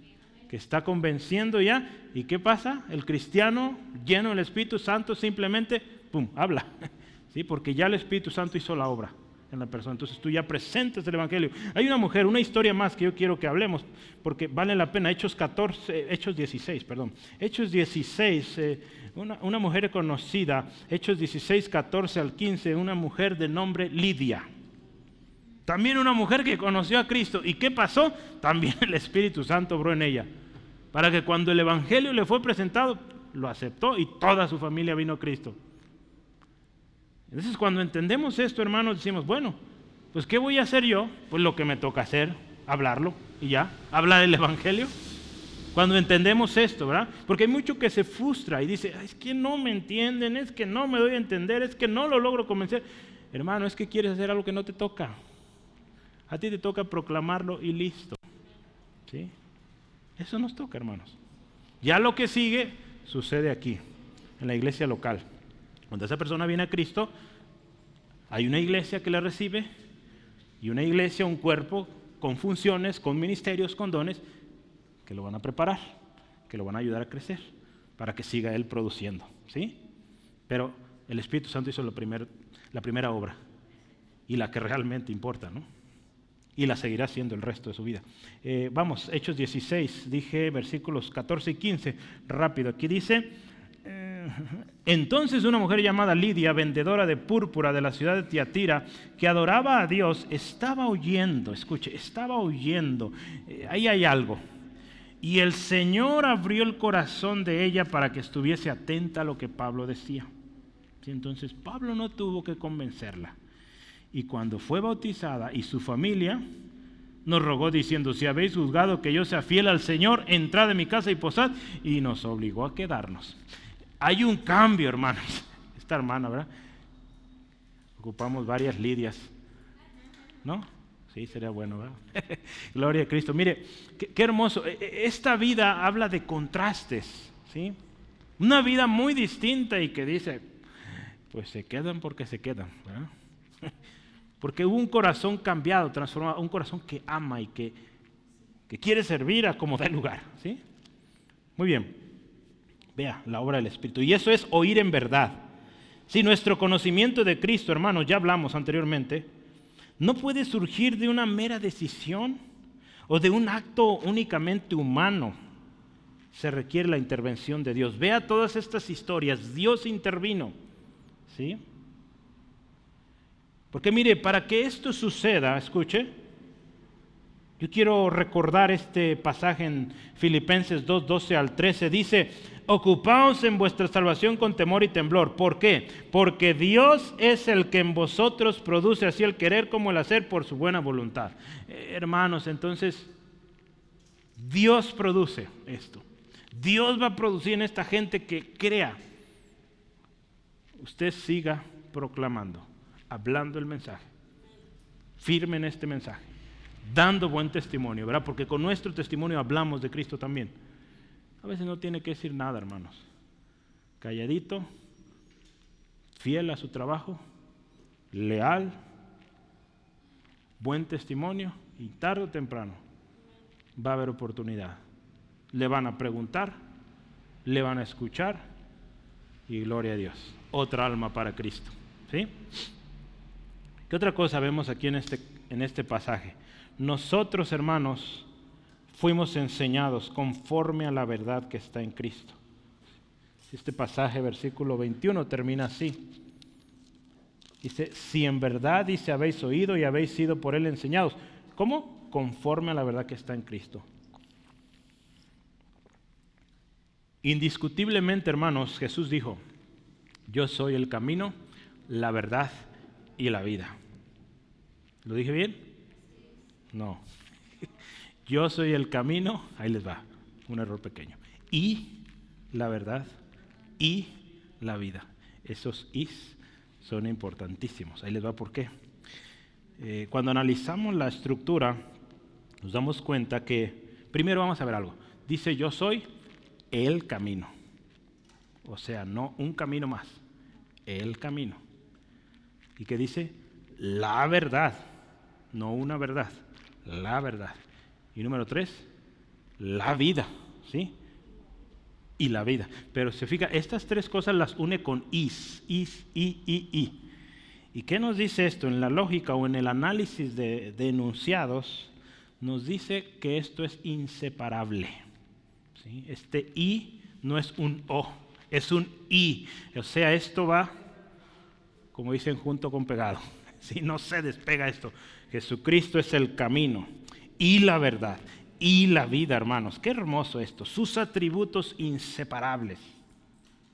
Que está convenciendo ya. ¿Y qué pasa? El cristiano lleno del Espíritu Santo simplemente, ¡pum!, habla, ¿sí? Porque ya el Espíritu Santo hizo la obra en la persona. Entonces tú ya presentas el Evangelio. Hay una mujer, una historia más que yo quiero que hablemos, porque vale la pena. Hechos 16, una mujer conocida, Hechos 16, 14 al 15, una mujer de nombre Lidia. También una mujer que conoció a Cristo. ¿Y qué pasó? También el Espíritu Santo obró en ella, para que cuando el Evangelio le fue presentado, lo aceptó y toda su familia vino a Cristo. Entonces, cuando entendemos esto, hermanos, decimos, bueno, pues ¿qué voy a hacer yo? Pues lo que me toca hacer, hablarlo y ya, hablar el Evangelio. Cuando entendemos esto, ¿verdad? Porque hay mucho que se frustra y dice, es que no me entienden, es que no me doy a entender, es que no lo logro convencer. Hermano, es que quieres hacer algo que no te toca. A ti te toca proclamarlo y listo, ¿sí? Eso nos toca, hermanos. Ya lo que sigue sucede aquí, en la iglesia local. Cuando esa persona viene a Cristo, Hay una iglesia que le recibe y una iglesia, un cuerpo con funciones, con ministerios, con dones, que lo van a preparar, que lo van a ayudar a crecer, para que siga él produciendo, ¿sí? Pero el Espíritu Santo hizo la primera obra, y la que realmente importa, ¿no? Y la seguirá haciendo el resto de su vida. Vamos, Hechos 16, dije versículos 14 y 15, rápido. Aquí dice, entonces una mujer llamada Lidia, vendedora de púrpura de la ciudad de Tiatira, que adoraba a Dios, estaba oyendo, escuche, estaba oyendo, ahí hay algo. Y el Señor abrió el corazón de ella para que estuviese atenta a lo que Pablo decía. ¿Sí? Entonces Pablo no tuvo que convencerla. Y cuando fue bautizada y su familia, nos rogó diciendo, si habéis juzgado que yo sea fiel al Señor, entrad en mi casa y posad, y nos obligó a quedarnos. Hay un cambio, hermanos. Esta hermana, ¿verdad? Ocupamos varias Lidias, ¿no? Sí, sería bueno, ¿verdad? Gloria a Cristo. Mire, qué hermoso. Esta vida habla de contrastes, ¿sí? Una vida muy distinta y que dice, pues se quedan porque se quedan, ¿verdad? Porque hubo un corazón cambiado, transformado, un corazón que ama y que quiere servir a como da lugar, ¿sí? Muy bien. Vea la obra del Espíritu. Y eso es oír en verdad. Si nuestro conocimiento de Cristo, hermanos, ya hablamos anteriormente, no puede surgir de una mera decisión o de un acto únicamente humano. Se requiere la intervención de Dios. Vea todas estas historias. Dios intervino, ¿sí? Porque mire, para que esto suceda, escuche, yo quiero recordar este pasaje en Filipenses 2, 12 al 13. Dice, ocupaos en vuestra salvación con temor y temblor. ¿Por qué? Porque Dios es el que en vosotros produce así el querer como el hacer por su buena voluntad. Hermanos, entonces, Dios produce esto. Dios va a producir en esta gente que crea. Usted siga proclamando, hablando el mensaje, firme en este mensaje, dando buen testimonio, ¿verdad? Porque con nuestro testimonio hablamos de Cristo también. A veces no tiene que decir nada, hermanos. Calladito, fiel a su trabajo, leal, buen testimonio, y tarde o temprano va a haber oportunidad. Le van a preguntar, le van a escuchar, y gloria a Dios. Otra alma para Cristo, ¿sí? ¿Qué otra cosa vemos aquí en este pasaje? Nosotros, hermanos, fuimos enseñados conforme a la verdad que está en Cristo. Este pasaje, versículo 21, termina así. Dice, si en verdad, dice, habéis oído y habéis sido por Él enseñados. ¿Cómo? Conforme a la verdad que está en Cristo. Indiscutiblemente, hermanos, Jesús dijo, yo soy el camino, la verdad y la vida. ¿Lo dije bien? No. Yo soy el camino, ahí les va, un error pequeño. Y la verdad y la vida. Esos is son importantísimos. Ahí les va por qué. Cuando analizamos la estructura, nos damos cuenta que, primero vamos a ver algo. Dice, yo soy el camino. O sea, no un camino más, el camino. ¿Y qué dice? La verdad, no una verdad, la verdad. Y número 3, la vida, ¿sí? Y la vida. Pero se fija, estas tres cosas las une con is, i. ¿Y qué nos dice esto? En la lógica o en el análisis de enunciados, nos dice que esto es inseparable, ¿sí? Este i no es un o, es un i. O sea, esto va, como dicen, junto con pegado. ¿Sí? No se despega esto. Jesucristo es el camino y la verdad y la vida, hermanos. Qué hermoso esto. Sus atributos inseparables,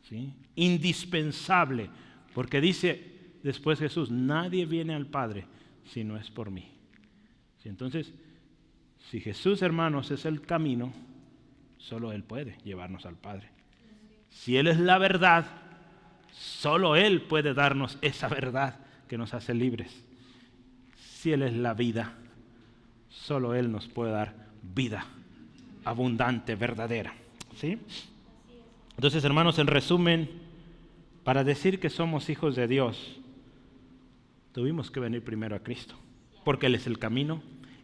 ¿sí? Indispensable. Porque dice después Jesús, nadie viene al Padre si no es por mí. ¿Sí? Entonces, si Jesús, hermanos, es el camino, solo Él puede llevarnos al Padre. Si Él es la verdad, solo Él puede darnos esa verdad que nos hace libres. Si Él es la vida, solo Él nos puede dar vida abundante, verdadera, ¿sí? Entonces, hermanos, en resumen, para decir que somos hijos de Dios, Tuvimos que venir primero a Cristo, porque Él es el camino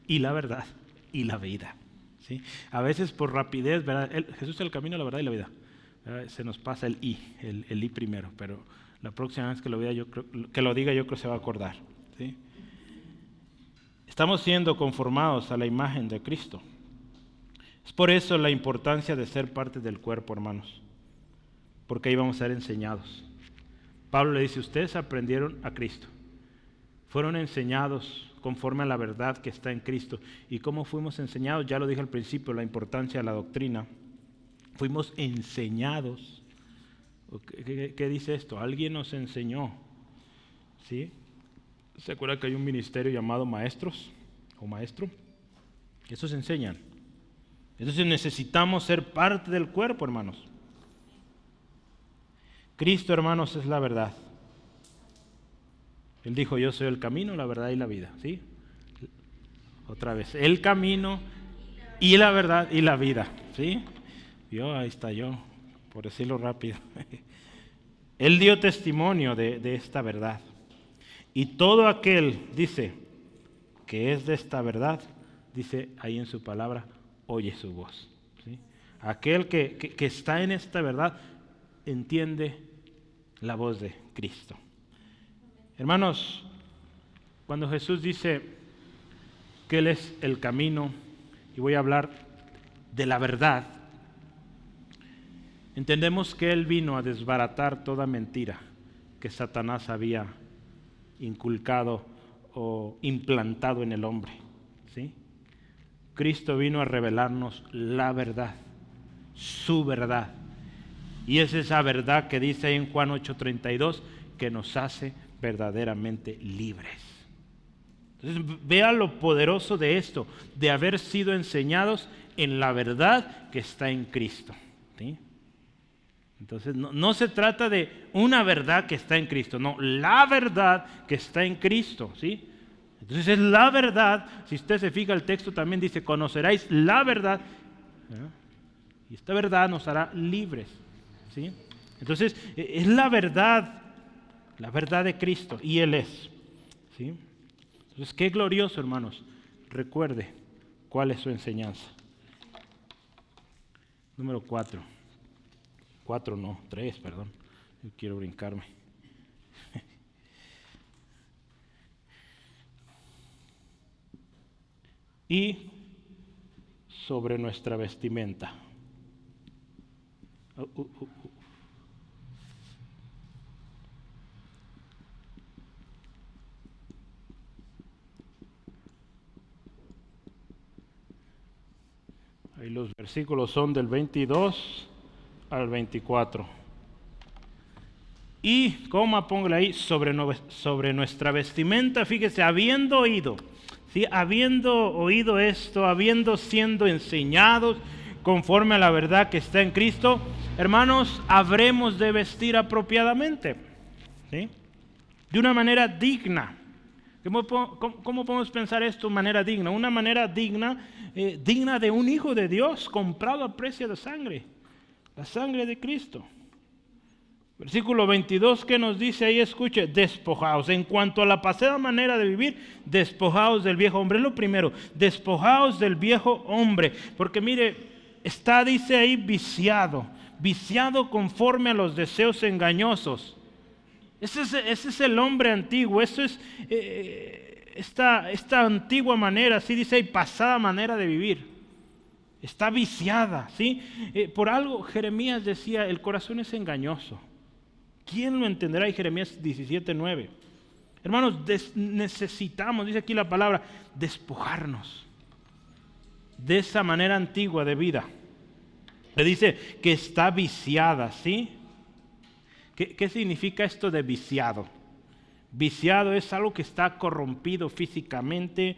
y la verdad y la vida. ¿Sí? A veces por rapidez, ¿verdad? Jesús es el camino, la verdad y la vida. Se nos pasa el I primero, pero la próxima vez que lo diga yo creo que se va a acordar. ¿Sí? Estamos siendo conformados a la imagen de Cristo. Es por eso la importancia de ser parte del cuerpo, hermanos, porque ahí vamos a ser enseñados. Pablo le dice, ustedes aprendieron a Cristo, fueron enseñados conforme a la verdad que está en Cristo. ¿Y cómo fuimos enseñados? Ya lo dije al principio, la importancia de la doctrina. Fuimos enseñados. ¿Qué dice esto? Alguien nos enseñó. ¿Sí? ¿Se acuerda que hay un ministerio llamado maestros o maestro? Esos enseñan. Entonces necesitamos ser parte del cuerpo, hermanos. Cristo, hermanos, es la verdad. Él dijo, yo soy el camino, la verdad y la vida. ¿Sí? Otra vez, el camino y la verdad y la vida. ¿Sí? Ahí está yo, por decirlo rápido. Él dio testimonio de esta verdad. Y todo aquel, dice, que es de esta verdad, dice ahí en su palabra, oye su voz. ¿Sí? Aquel que está en esta verdad, entiende la voz de Cristo. Hermanos, cuando Jesús dice que Él es el camino, y voy a hablar de la verdad, entendemos que Él vino a desbaratar toda mentira que Satanás había inculcado o implantado en el hombre. ¿Sí? Cristo vino a revelarnos la verdad, su verdad. Y es esa verdad que dice ahí en Juan 8:32 que nos hace verdaderamente libres. Entonces, vea lo poderoso de esto, de haber sido enseñados en la verdad que está en Cristo. ¿Sí? Entonces, no se trata de una verdad que está en Cristo, no, la verdad que está en Cristo. ¿Sí? Entonces, es la verdad. Si usted se fija, el texto también dice, conoceráis la verdad. Y esta verdad nos hará libres. ¿Sí? Entonces, es la verdad de Cristo, y Él es. ¿Sí? Entonces, qué glorioso, hermanos. Recuerde cuál es su enseñanza. Número 4. 3, perdón. Yo quiero brincarme. Y sobre nuestra vestimenta. Ahí los versículos son del 22 al 24. Y, póngale ahí, sobre nuestra vestimenta, fíjese, habiendo oído, ¿sí? Habiendo oído esto, habiendo sido enseñados conforme a la verdad que está en Cristo, hermanos, habremos de vestir apropiadamente, ¿sí? De una manera digna. ¿Cómo podemos pensar esto de manera digna? Una manera digna, digna de un hijo de Dios, comprado a precio de sangre, la sangre de Cristo. Versículo 22, ¿qué nos dice ahí? Escuche, despojaos. En cuanto a la pasada manera de vivir, despojaos del viejo hombre. Es lo primero, despojaos del viejo hombre. Porque mire, dice ahí, viciado conforme a los deseos engañosos. Ese es el hombre antiguo, eso es esta antigua manera, así dice ahí, pasada manera de vivir. Está viciada, ¿sí? Por algo Jeremías decía, el corazón es engañoso. ¿Quién lo entenderá? Y Jeremías 17:9. Hermanos, necesitamos, dice aquí la palabra, despojarnos de esa manera antigua de vida. Le dice que está viciada, ¿sí? ¿Qué significa esto de viciado? Viciado es algo que está corrompido físicamente,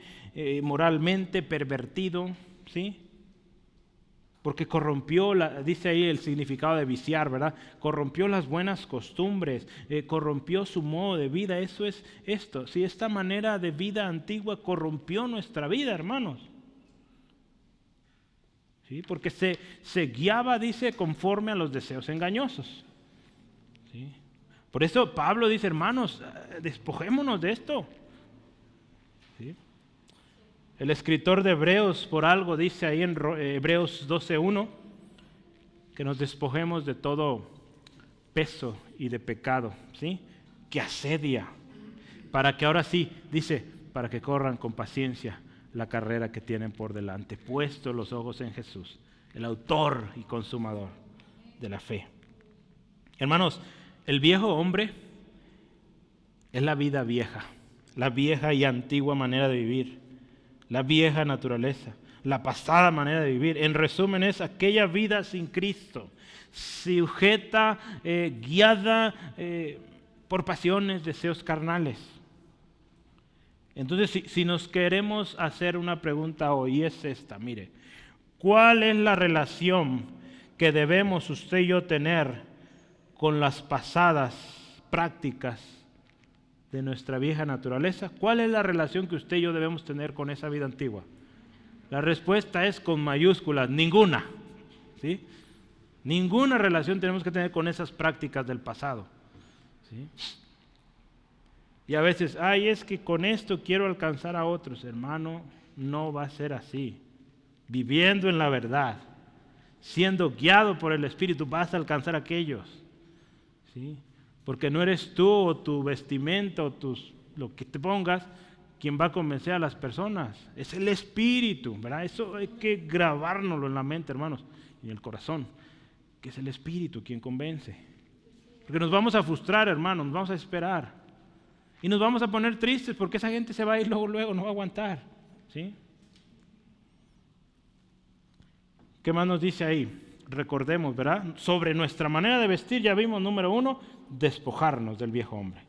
moralmente, pervertido, ¿sí? Porque corrompió, dice ahí el significado de viciar, ¿verdad? Corrompió las buenas costumbres, corrompió su modo de vida. Eso es esto. Si esta manera de vida antigua corrompió nuestra vida, hermanos. ¿Sí? Porque se guiaba, dice, conforme a los deseos engañosos. ¿Sí? Por eso Pablo dice, hermanos, despojémonos de esto. ¿Sí? El escritor de Hebreos por algo dice ahí en Hebreos 12:1 que nos despojemos de todo peso y de pecado, ¿sí? Que asedia, para que ahora sí, dice, para que corran con paciencia la carrera que tienen por delante, puestos los ojos en Jesús, el autor y consumador de la fe. Hermanos, el viejo hombre es la vida vieja, la vieja y antigua manera de vivir, la vieja naturaleza, la pasada manera de vivir. En resumen, es aquella vida sin Cristo, sujeta, guiada por pasiones, deseos carnales. Entonces, si nos queremos hacer una pregunta hoy, es esta, mire, ¿cuál es la relación que debemos usted y yo tener con las pasadas prácticas de nuestra vieja naturaleza? ¿Cuál es la relación que usted y yo debemos tener con esa vida antigua? La respuesta es con mayúsculas, ninguna. ¿Sí? Ninguna relación tenemos que tener con esas prácticas del pasado. ¿Sí? Y a veces, es que con esto quiero alcanzar a otros. Hermano, no va a ser así. Viviendo en la verdad, siendo guiado por el Espíritu, vas a alcanzar a aquellos. ¿Sí? Porque no eres tú o tu vestimenta o lo que te pongas quien va a convencer a las personas. Es el Espíritu, ¿verdad? Eso hay que grabárnoslo en la mente, hermanos, y en el corazón, que es el Espíritu quien convence. Porque nos vamos a frustrar, hermanos, nos vamos a esperar. Y nos vamos a poner tristes porque esa gente se va a ir luego, no va a aguantar. ¿Sí? ¿Qué más nos dice ahí? Recordemos, ¿verdad? Sobre nuestra manera de vestir ya vimos, número 1, despojarnos del viejo hombre.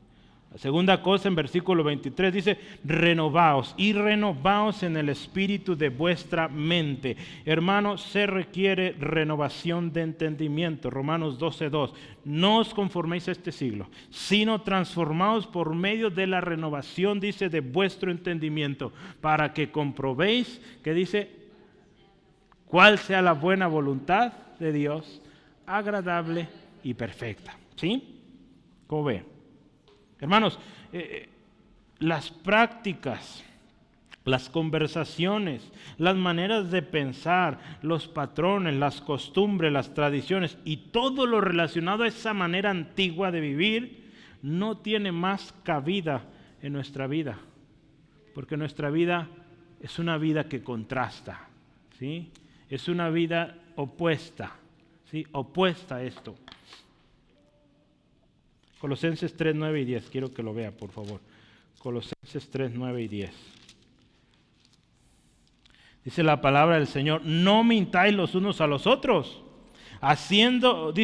La segunda cosa en versículo 23 dice, renovaos en el espíritu de vuestra mente. Hermanos, se requiere renovación de entendimiento. Romanos 12:2. No os conforméis a este siglo, sino transformaos por medio de la renovación, dice, de vuestro entendimiento, para que comprobéis, que dice, cuál sea la buena voluntad de Dios, agradable y perfecta. ¿Sí? ¿Cómo ve? Hermanos, las prácticas, las conversaciones, las maneras de pensar, los patrones, las costumbres, las tradiciones y todo lo relacionado a esa manera antigua de vivir no tiene más cabida en nuestra vida, porque nuestra vida es una vida que contrasta, ¿sí? Es una vida opuesta, ¿sí? Opuesta a esto. Colosenses 3, 9 y 10, quiero que lo vea, por favor. Colosenses 3, 9 y 10. Dice la palabra del Señor, no mintáis los unos a los otros, habiéndoos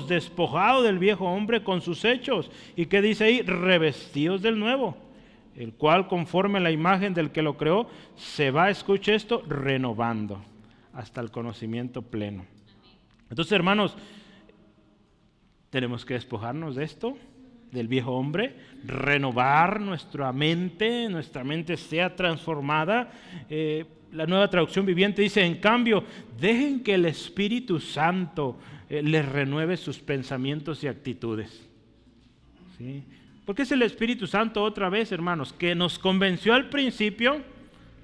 despojado del viejo hombre con sus hechos. ¿Y qué dice ahí? Revestíos del nuevo, el cual conforme a la imagen del que lo creó, se va, escuche esto, renovando hasta el conocimiento pleno. Entonces, hermanos, tenemos que despojarnos de esto, del viejo hombre, renovar nuestra mente sea transformada. La Nueva Traducción Viviente dice, en cambio, dejen que el Espíritu Santo les renueve sus pensamientos y actitudes. ¿Sí? Porque es el Espíritu Santo otra vez, hermanos, que nos convenció al principio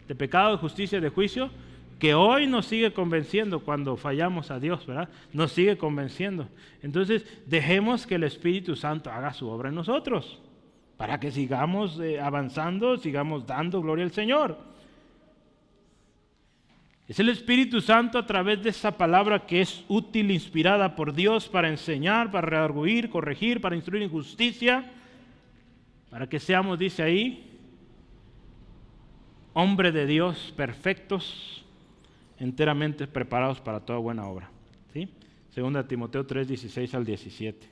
de pecado, de justicia y de juicio, que hoy nos sigue convenciendo cuando fallamos a Dios, ¿verdad? Nos sigue convenciendo. Entonces, dejemos que el Espíritu Santo haga su obra en nosotros, para que sigamos avanzando, sigamos dando gloria al Señor. Es el Espíritu Santo a través de esa palabra que es útil, inspirada por Dios para enseñar, para redarguir, corregir, para instruir en justicia, para que seamos, dice ahí, hombres de Dios perfectos, enteramente preparados para toda buena obra. ¿Sí? 2 Timoteo 3, 16 al 17.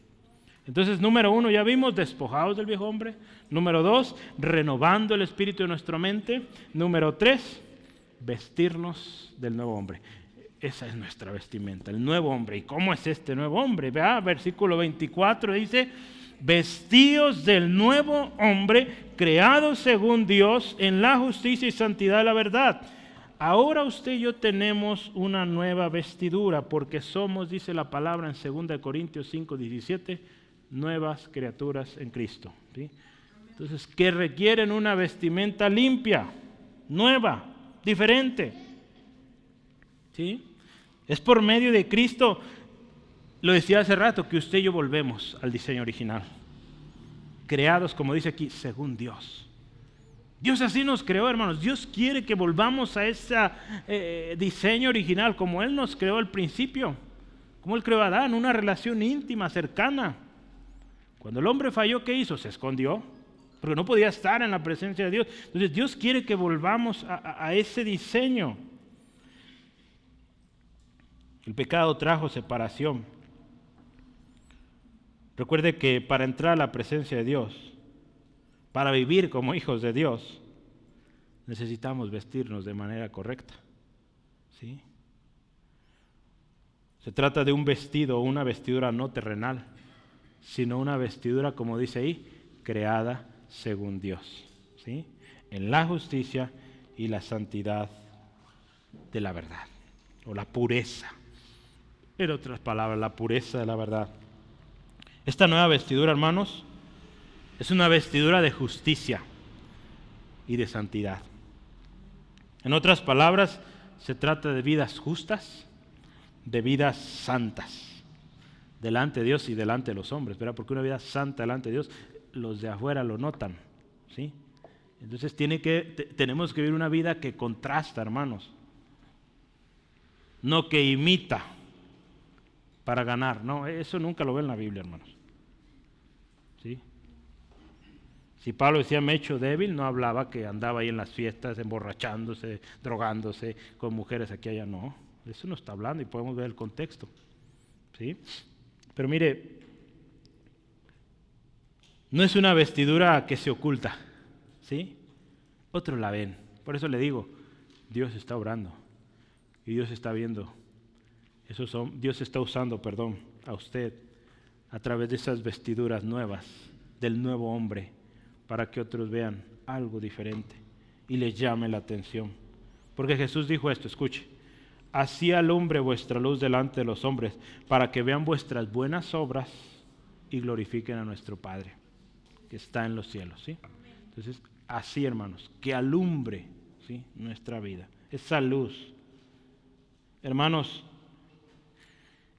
Entonces, número 1, ya vimos, despojados del viejo hombre. Número 2, renovando el espíritu de nuestra mente. Número 3, vestirnos del nuevo hombre. Esa es nuestra vestimenta, el nuevo hombre. ¿Y cómo es este nuevo hombre? Vea, versículo 24 dice, vestíos del nuevo hombre, creado según Dios, en la justicia y santidad de la verdad. Ahora usted y yo tenemos una nueva vestidura, porque somos, dice la palabra en 2 Corintios 5, 17, nuevas criaturas en Cristo, ¿sí? Entonces, que requieren una vestimenta limpia, nueva, diferente, ¿sí? Es por medio de Cristo, lo decía hace rato, que usted y yo volvemos al diseño original. Creados, como dice aquí, según Dios. Dios así nos creó, hermanos. Dios quiere que volvamos a ese diseño original, como Él nos creó al principio. Como Él creó a Adán, una relación íntima, cercana. Cuando el hombre falló, ¿qué hizo? Se escondió, porque no podía estar en la presencia de Dios. Entonces Dios quiere que volvamos a ese diseño. El pecado trajo separación. Recuerde que para entrar a la presencia de Dios, para vivir como hijos de Dios, necesitamos vestirnos de manera correcta, ¿sí? Se trata de un vestido, una vestidura no terrenal, sino una vestidura, como dice ahí, creada según Dios, ¿sí? En la justicia y la santidad de la verdad, o la pureza. En otras palabras, la pureza de la verdad. Esta nueva vestidura, hermanos, es una vestidura de justicia y de santidad. En otras palabras, se trata de vidas justas, de vidas santas, delante de Dios y delante de los hombres, ¿verdad? Porque una vida santa delante de Dios, los de afuera lo notan, ¿sí? Entonces tenemos que vivir una vida que contrasta, hermanos, no que imita para ganar. No, eso nunca lo ve en la Biblia, hermanos, ¿sí? Si Pablo decía me he hecho débil, no hablaba que andaba ahí en las fiestas emborrachándose, drogándose con mujeres aquí y allá, no. Eso no está hablando y podemos ver el contexto, ¿sí? Pero mire, no es una vestidura que se oculta, ¿sí? Otros la ven. Por eso le digo, Dios está obrando y Dios está viendo. Dios está usando, a usted a través de esas vestiduras nuevas del nuevo hombre, para que otros vean algo diferente y les llame la atención. Porque Jesús dijo esto, escuche, así alumbre vuestra luz delante de los hombres, para que vean vuestras buenas obras y glorifiquen a nuestro Padre, que está en los cielos, ¿sí? Entonces, así, hermanos, que alumbre, ¿sí?, nuestra vida, esa luz. Hermanos,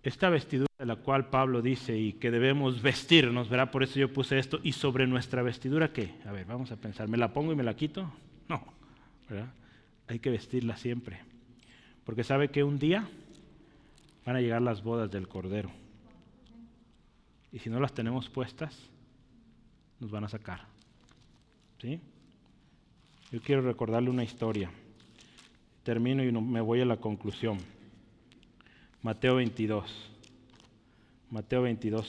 esta vestidura de la cual Pablo dice y que debemos vestirnos, ¿verdad? Por eso yo puse esto. ¿Y sobre nuestra vestidura qué? A ver, vamos a pensar. ¿Me la pongo y me la quito? No, ¿verdad? Hay que vestirla siempre. Porque sabe que un día van a llegar las bodas del Cordero. Y si no las tenemos puestas, nos van a sacar, ¿sí? Yo quiero recordarle una historia. Termino y me voy a la conclusión. Mateo 22,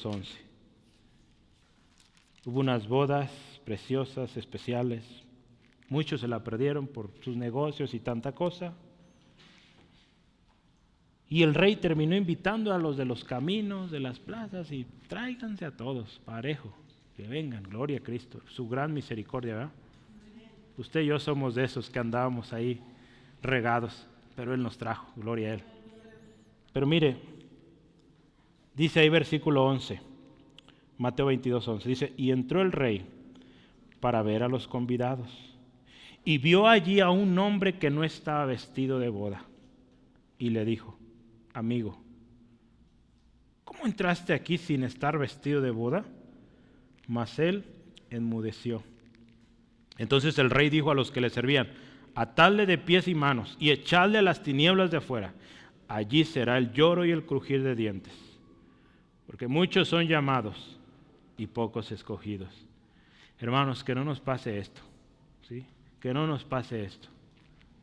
11. Hubo unas bodas preciosas, especiales. Muchos se la perdieron por sus negocios y tanta cosa. Y el rey terminó invitando a los de los caminos, de las plazas, y tráiganse a todos, parejo, que vengan, gloria a Cristo, su gran misericordia, ¿verdad? Usted y yo somos de esos que andábamos ahí regados, pero Él nos trajo, gloria a Él. Pero mire, dice ahí versículo 11, Mateo 22, 11, dice, y entró el rey para ver a los convidados, y vio allí a un hombre que no estaba vestido de boda, y le dijo, amigo, ¿cómo entraste aquí sin estar vestido de boda? Mas él enmudeció. Entonces el rey dijo a los que le servían, atadle de pies y manos, y echadle a las tinieblas de afuera. Allí será el lloro y el crujir de dientes, porque muchos son llamados y pocos escogidos. Hermanos, que no nos pase esto, ¿sí? Que no nos pase esto.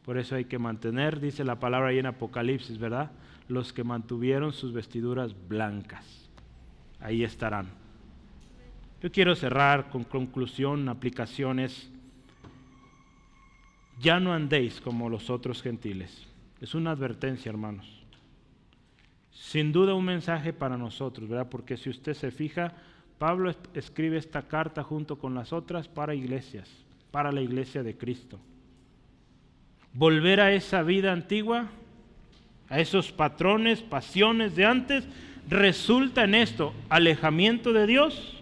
Por eso hay que mantener, dice la palabra ahí en Apocalipsis, ¿verdad? Los que mantuvieron sus vestiduras blancas, ahí estarán. Yo quiero cerrar con conclusión, aplicaciones. Ya no andéis como los otros gentiles. Es una advertencia, hermanos. Sin duda un mensaje para nosotros, ¿verdad? Porque si usted se fija, Pablo escribe esta carta junto con las otras para iglesias, para la iglesia de Cristo. Volver a esa vida antigua, a esos patrones, pasiones de antes, resulta en esto alejamiento de Dios,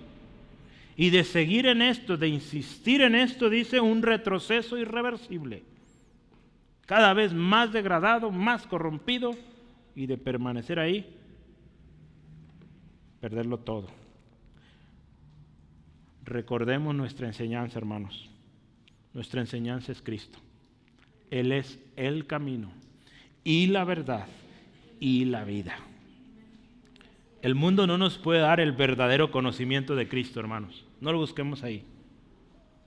y de seguir en esto, de insistir en esto, dice, un retroceso irreversible. Cada vez más degradado, más corrompido, y de permanecer ahí, perderlo todo. Recordemos nuestra enseñanza, hermanos. Nuestra enseñanza es Cristo. Él es el camino y la verdad y la vida. El mundo no nos puede dar el verdadero conocimiento de Cristo, hermanos. No lo busquemos ahí.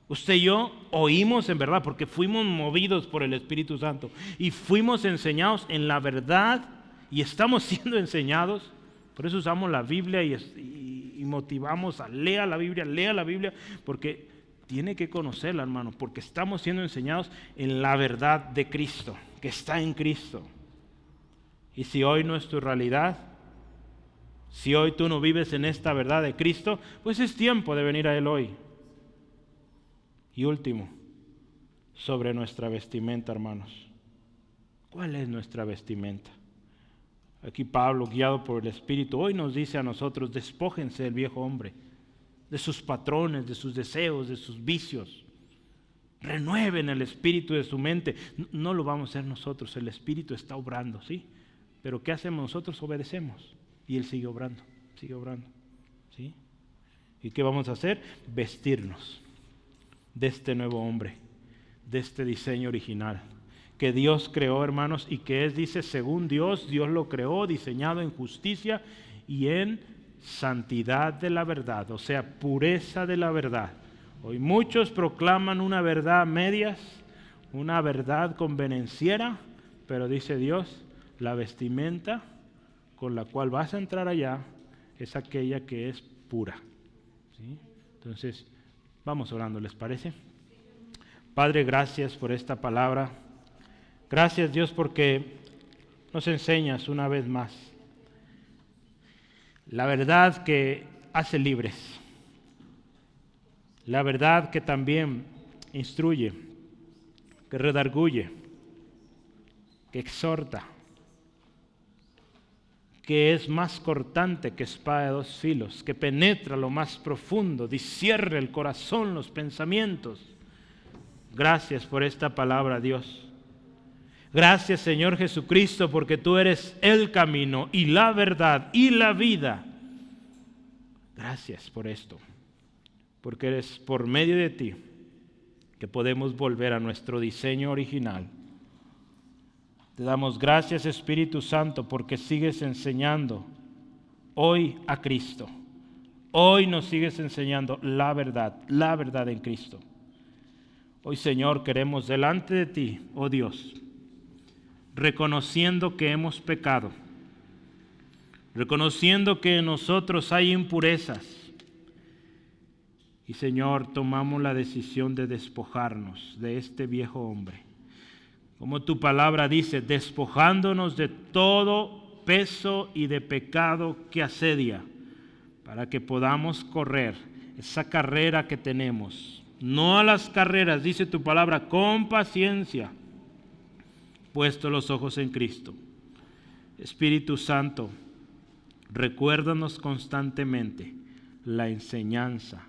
Usted y yo oímos en verdad porque fuimos movidos por el Espíritu Santo y fuimos enseñados en la verdad y estamos siendo enseñados. Por eso usamos la Biblia y motivamos a lea la Biblia, porque tiene que conocerla, hermano, porque estamos siendo enseñados en la verdad de Cristo, que está en Cristo. Y si hoy no es tu realidad, si hoy tú no vives en esta verdad de Cristo, pues es tiempo de venir a Él hoy. Y último, sobre nuestra vestimenta, hermanos. ¿Cuál es nuestra vestimenta? Aquí Pablo, guiado por el Espíritu, hoy nos dice a nosotros, despójense del viejo hombre, de sus patrones, de sus deseos, de sus vicios. Renueven el espíritu de su mente. No lo vamos a hacer nosotros, el Espíritu está obrando, ¿sí? Pero ¿qué hacemos nosotros? Obedecemos. Y Él sigue obrando, ¿sí? ¿Y qué vamos a hacer? Vestirnos de este nuevo hombre, de este diseño original que Dios creó, hermanos, y que es, dice, según Dios lo creó, diseñado en justicia y en santidad de la verdad, o sea, pureza de la verdad. Hoy muchos proclaman una verdad a medias, una verdad convenenciera, pero dice Dios, la vestimenta con la cual vas a entrar allá es aquella que es pura, ¿sí? Entonces, vamos orando, ¿les parece? Padre, gracias por esta palabra. Gracias, Dios, porque nos enseñas una vez más la verdad que hace libres, la verdad que también instruye, que redarguye, que exhorta, que es más cortante que espada de dos filos, que penetra lo más profundo, discierne el corazón, los pensamientos. Gracias por esta palabra, Dios. Gracias, Señor Jesucristo, porque tú eres el camino y la verdad y la vida. Gracias por esto, porque eres por medio de ti que podemos volver a nuestro diseño original. Te damos gracias, Espíritu Santo, porque sigues enseñando hoy a Cristo. Hoy nos sigues enseñando la verdad en Cristo. Hoy, Señor, queremos delante de ti, oh Dios, reconociendo que hemos pecado, reconociendo que en nosotros hay impurezas. Y, Señor, tomamos la decisión de despojarnos de este viejo hombre. Como tu palabra dice, despojándonos de todo peso y de pecado que asedia, para que podamos correr esa carrera que tenemos. No a las carreras, dice tu palabra, con paciencia, puesto los ojos en Cristo. Espíritu Santo, recuérdanos constantemente la enseñanza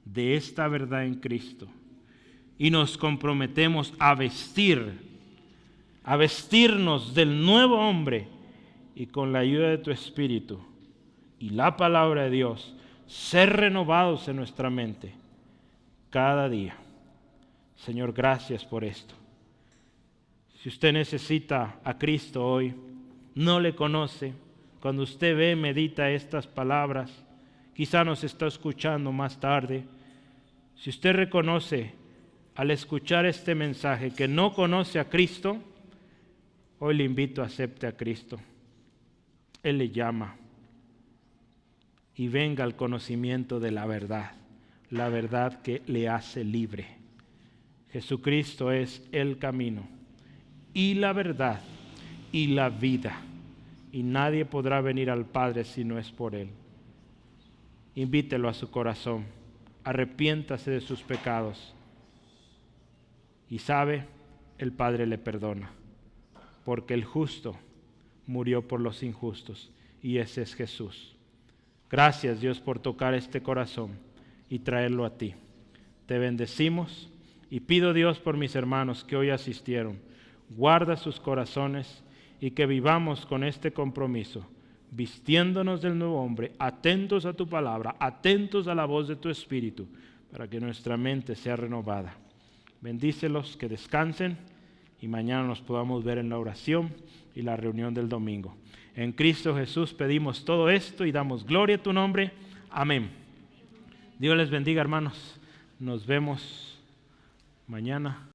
de esta verdad en Cristo y nos comprometemos a vestirnos del nuevo hombre y con la ayuda de tu Espíritu y la palabra de Dios, ser renovados en nuestra mente cada día. Señor, gracias por esto. Si usted necesita a Cristo hoy, no le conoce, cuando usted ve, medita estas palabras, quizá nos está escuchando más tarde. Si usted reconoce al escuchar este mensaje que no conoce a Cristo, hoy le invito a acepte a Cristo. Él le llama y venga al conocimiento de la verdad que le hace libre. Jesucristo es el camino y la verdad y la vida, y nadie podrá venir al Padre si no es por Él. Invítelo a su corazón, arrepiéntase de sus pecados y sabe, el Padre le perdona, porque el justo murió por los injustos y ese es Jesús. Gracias, Dios, por tocar este corazón y traerlo a ti. Te bendecimos y pido, Dios, por mis hermanos que hoy asistieron. Guarda sus corazones y que vivamos con este compromiso, vistiéndonos del nuevo hombre, atentos a tu palabra, atentos a la voz de tu Espíritu, para que nuestra mente sea renovada. Bendícelos, que descansen y mañana nos podamos ver en la oración y la reunión del domingo. En Cristo Jesús pedimos todo esto y damos gloria a tu nombre. Amén. Dios les bendiga, hermanos. Nos vemos mañana.